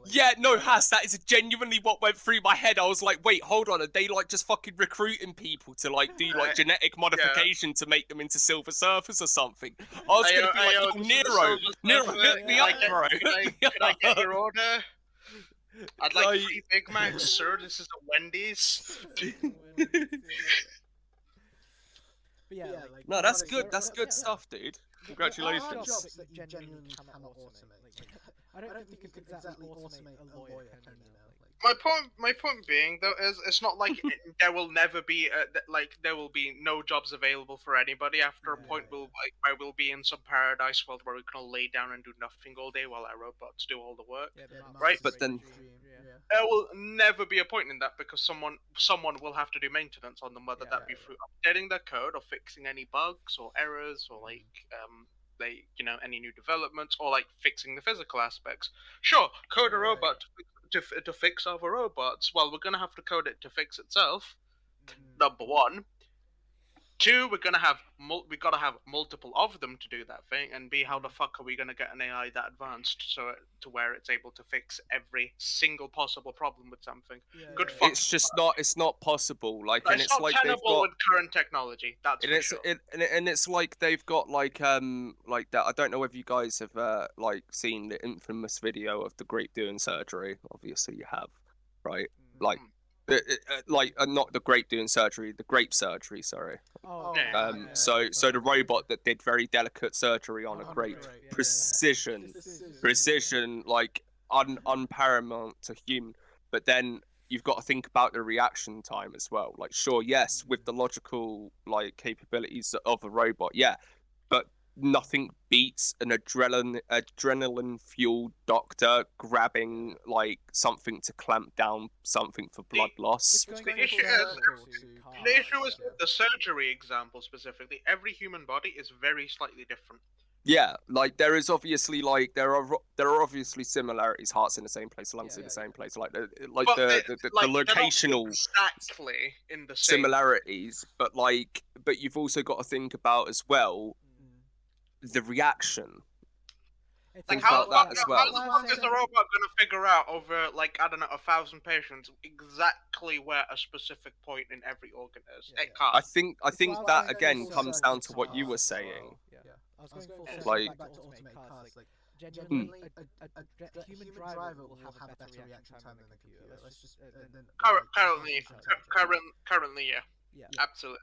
Yeah, no, Has, that is genuinely what went through my head. I was like, wait, hold on, are they like just fucking recruiting people to like do like genetic modification to make them into silver surfers or something? I was gonna be like, Nero, hit me up, bro. Can I get your order? I'd like 3 Big Macs, sir. This is a Wendy's. No, that's good. That's good stuff, dude. Congratulations. Jobs that you genuinely cannot automate. I don't think you could exactly automate a lawyer, can you? My point being though is it's not like there will never be there will be no jobs available for anybody. After a point, we'll be in some paradise world where we can all lay down and do nothing all day while our robots do all the work, right? But then there will never be a point in that, because someone will have to do maintenance on them, whether that be through updating their code or fixing any bugs or errors or like any new developments, or like fixing the physical aspects. Sure, code a robot to fix other robots. Well, we're gonna have to code it to fix itself. Number one. 2, we gotta have multiple of them to do that thing, and B, how the fuck are we gonna get an AI that advanced to where it's able to fix every single possible problem with something? Good fuck. It's not possible. Like, No, and it's it's not like they've tenable got. with current technology. That's And for it's sure. and it's like they've got like that. I don't know if you guys have like seen the infamous video of the Great Doing Surgery. Obviously, you have, right? Like, not the Great Doing Surgery, the Grape Surgery. Sorry. Oh, Yeah. So the robot that did very delicate surgery on a grape, precision, like unparamount to human. But then you've got to think about the reaction time as well. Like, sure, yes, with the logical like capabilities of a robot, yeah, but nothing beats an adrenaline fueled doctor grabbing like something to clamp down something for blood loss. The issue is with the surgery example specifically. Every human body is very slightly different. Yeah, like there is obviously like there are obviously similarities. Hearts in the same place, lungs in the same place. Like the locational exactly in the same similarities, but you've also got to think about as well the reaction. Like how the fuck is the robot gonna figure out over like I don't know 1,000 patients exactly where a specific point in every organ is? It can't. I think that again comes down to what you were saying. I was going full like, back to automate cars. Like, genuinely, a human driver will have a better reaction time than the computer. Let's just currently, yeah. Absolutely.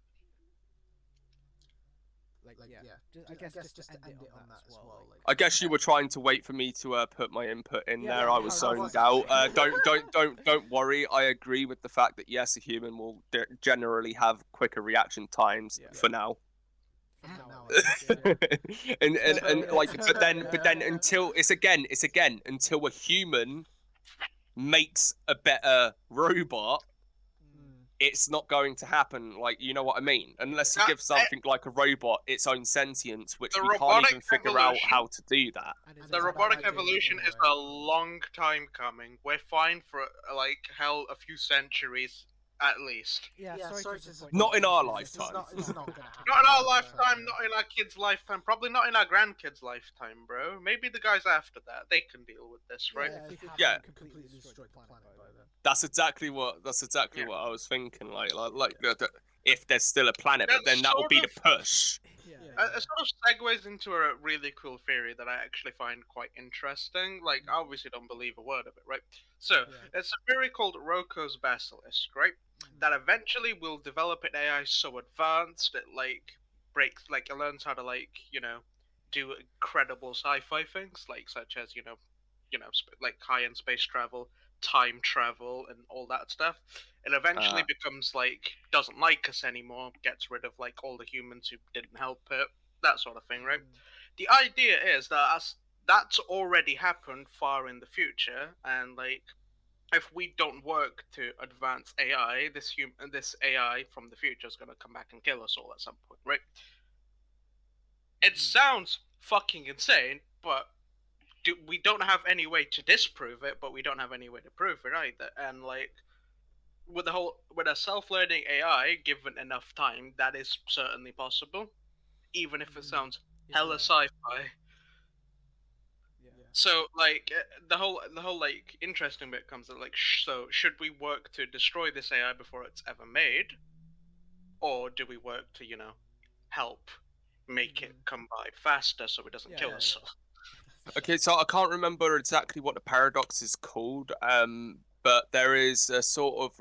I guess just to end it on that as well. I guess you were trying to wait for me to put my input in there. I was zoned out. Don't worry. I agree with the fact that yes, a human will generally have quicker reaction times for now. and like, but then until until a human makes a better robot, it's not going to happen. Like, you know what I mean? Unless you give something like a robot its own sentience, which we can't even figure out how to do that. The robotic evolution is a long time coming. We're fine for like hell a few centuries. At least. Not in our lifetime. Not in our lifetime, not in our kids' lifetime, probably not in our grandkids' lifetime, bro. Maybe the guys after that, they can deal with this, right? Yeah. That's exactly what I was thinking. Like if there's still a planet, but then that will be the push. It sort of segues into a really cool theory that I actually find quite interesting. Like, I obviously don't believe a word of it, right? So, it's a theory called Roko's Basilisk, right? That eventually will develop an AI so advanced it, it learns how to, do incredible sci-fi things, like, such as, like high-end space travel, time travel, and all that stuff. It eventually becomes doesn't like us anymore, gets rid of all the humans who didn't help it, that sort of thing, right? The idea is that that's already happened far in the future, and if we don't work to advance AI, this AI from the future is gonna come back and kill us all at some point, right? It sounds fucking insane, but we don't have any way to disprove it, but we don't have any way to prove it either. And with a self-learning AI, given enough time, that is certainly possible, even if it sounds hella sci-fi. So the whole interesting bit comes that so should we work to destroy this AI before it's ever made, or do we work to help make it come by faster so it doesn't kill us? Okay, so I can't remember exactly what the paradox is called, but there is a sort of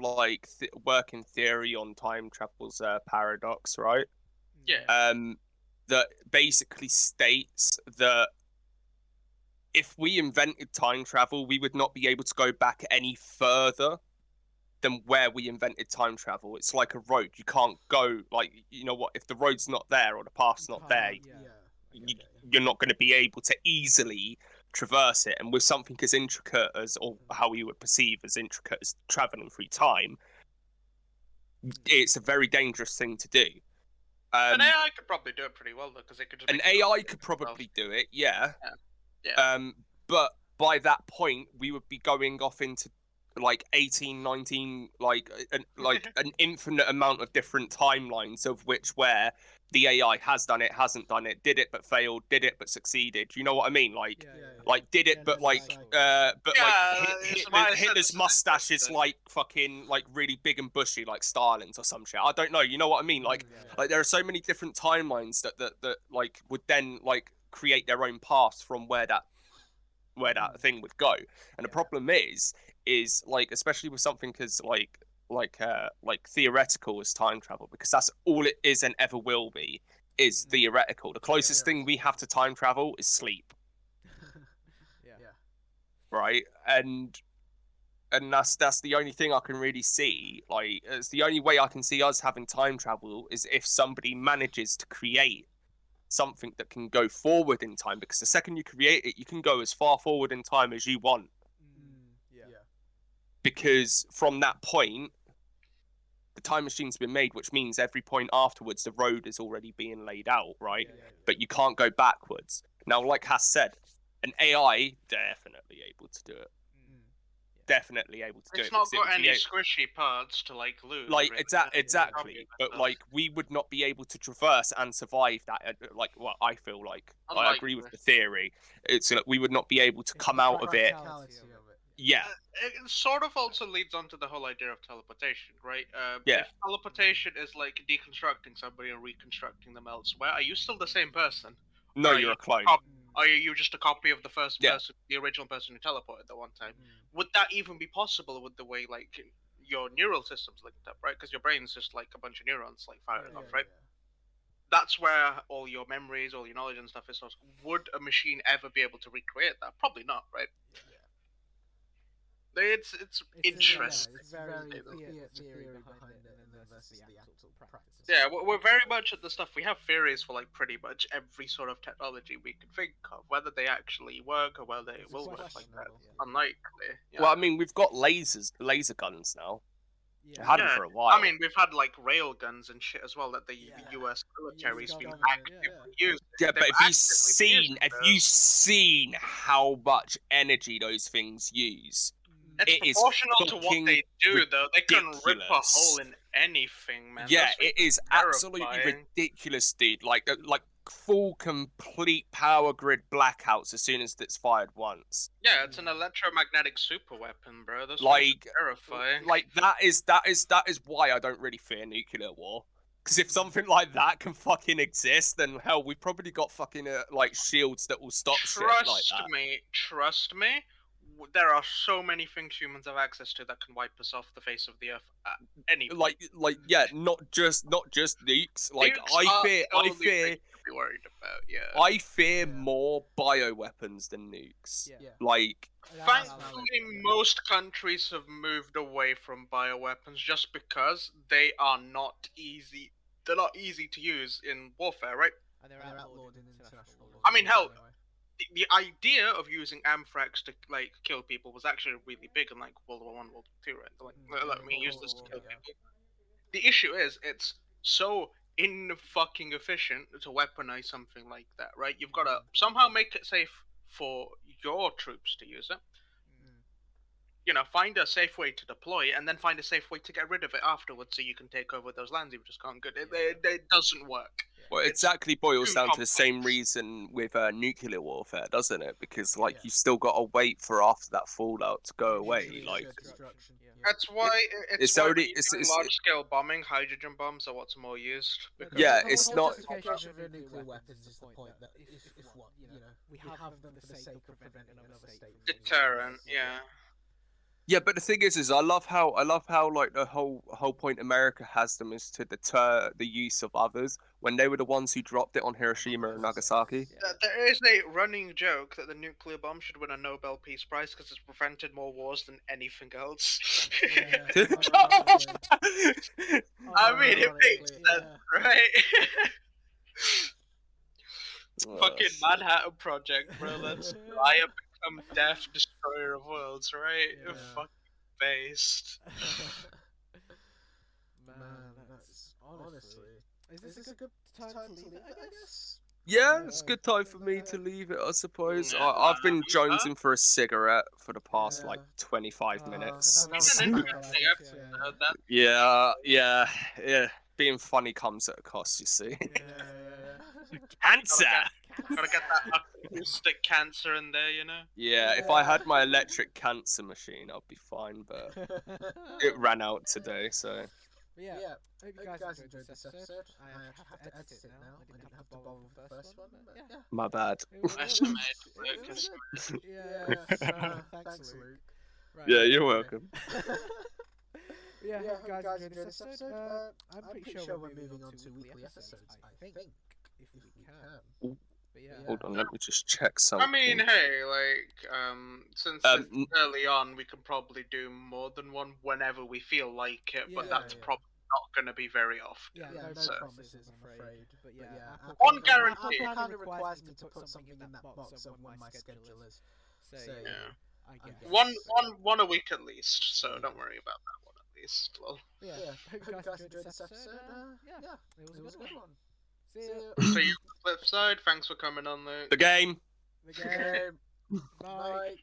working theory on time travel's paradox, right? Yeah. That basically states that if we invented time travel, we would not be able to go back any further than where we invented time travel. It's like a road. You can't go, if the road's not there or the path's not there, you're not going to be able to easily traverse it. And with something as intricate as, or how we would perceive as intricate as traveling through time, it's a very dangerous thing to do. An AI could probably do it pretty well, though, because it could just... An AI could probably do it, yeah. But by that point, we would be going off into like 18, 19, like an infinite amount of different timelines of where the AI has done it, hasn't done it, did it but failed, did it but succeeded. You know what I mean? Like, did it but like, Hitler's mustache is like fucking like really big and bushy like Stalin's or some shit. I don't know. You know what I mean? Like there are so many different timelines that like would then like create their own paths from where that thing would go. And the problem is like, especially with something as like theoretical as time travel, because that's all it is and ever will be, is theoretical. The closest thing we have to time travel is sleep. Right? And that's the only thing I can really see. Like, it's the only way I can see us having time travel is if somebody manages to create something that can go forward in time, because the second you create it, you can go as far forward in time as you want. Because from that point, the time machine's been made, which means every point afterwards, the road is already being laid out, right? But you can't go backwards. Now, like Has said, an AI, definitely able to do it. Definitely able to do it. It's not got any squishy parts to like lose. Like really. exactly, but like we would not be able to traverse and survive that. Like, well, I feel like I agree with the theory. It's like we would not be able to come out of it. Yeah. It sort of also leads on to the whole idea of teleportation, right? Yeah. If teleportation is like deconstructing somebody and reconstructing them elsewhere, are you still the same person? No, you're a clone. Are you just a copy of the first person, the original person who teleported the one time? Would that even be possible with the way like your neural system's linked up, right? Because your brain's just like a bunch of neurons like firing off, right? That's where all your memories, all your knowledge and stuff is. Would a machine ever be able to recreate that? Probably not, right? It's interesting. It's very theory behind it, and then versus the actual practice. Yeah, we're very much at the stuff. We have theories for like pretty much every sort of technology we can think of. Whether they actually work or whether they will work like that, unlikely. Yeah. Well, I mean, we've got laser guns now. We had them for a while. I mean, we've had like rail guns and shit as well that the U.S. military's been actively using. Yeah, but have you seen how much energy those things use? It's proportional to what they do, though. They can rip a hole in anything, man. Yeah, it is absolutely ridiculous, dude. Like full, complete power grid blackouts as soon as it's fired once. Yeah, it's an electromagnetic super weapon, bro. That's like terrifying. Like that is why I don't really fear nuclear war. Because if something like that can fucking exist, then hell, we've probably got fucking like shields that will stop shit like that. Trust me. There are so many things humans have access to that can wipe us off the face of the earth at any point. Not just nukes. Like nukes I fear to be worried about. I fear more bioweapons than nukes. Like, thankfully, most countries have moved away from bioweapons just because they are not easy. They're not easy to use in warfare, right? And they're outlawed in international law. I mean, hell. The idea of using anthrax to like kill people was actually really big in like World War One, World War II, right? Like, let me use this to kill people. The issue is it's so fucking efficient to weaponize something like that, right? You've got to somehow make it safe for your troops to use it. You know, find a safe way to deploy it, and then find a safe way to get rid of it afterwards, so you can take over those lands you just can't get. It doesn't work. Well, it exactly boils down to the same reason with nuclear warfare, doesn't it? Because like you've still got to wait for after that fallout to go away. Like that's why it's large-scale bombing. Hydrogen bombs are what's more used. It's not. Nuclear weapons is the point that if what we have them for the sake of preventing another state. Deterrent, yeah. Yeah, but the thing is I love how like the whole point America has them is to deter the use of others when they were the ones who dropped it on Hiroshima and Nagasaki. There is a running joke that the nuclear bomb should win a Nobel Peace Prize because it's prevented more wars than anything else. I mean, it makes sense, right? Fucking Manhattan Project, bro. Let's try and become death destroyer of worlds, right? Fucking based. Man, that's honestly. Is this a good time to leave it, I guess? Yeah, it's a good time for me to leave it, I suppose. Yeah, I've been yeah. jonesing for a cigarette for the past, like, 25 minutes. It's an interesting episode. That Yeah. Being funny comes at a cost, you see. Yeah. Cancer! gotta get that acoustic cancer in there, you know. Yeah, if I had my electric cancer machine, I'd be fine, but it ran out today, so... Yeah, hope you guys enjoyed this episode. I have to edit it now. I didn't have to bother with the first one, but yeah. My bad. Yeah, thanks, Luke. Right, Yeah, you're welcome. Yeah, hope you guys enjoyed this episode. I'm pretty sure we're moving on to weekly episodes, I think, if we can. But yeah. Hold on, let me just check something. I mean, hey, like, since it's early on, we can probably do more than one whenever we feel like it, but that's probably not going to be very often. Yeah, no promises, I'm afraid. But yeah, one guarantee. Apple kind of requires me to put something in that box of when my schedule is. So yeah, I guess. One a week at least, so don't worry about that one at least. Well, yeah, hope you guys enjoyed this episode. Yeah, it was a good one. See you on the flip side. Thanks for coming on The game. The game. Bye.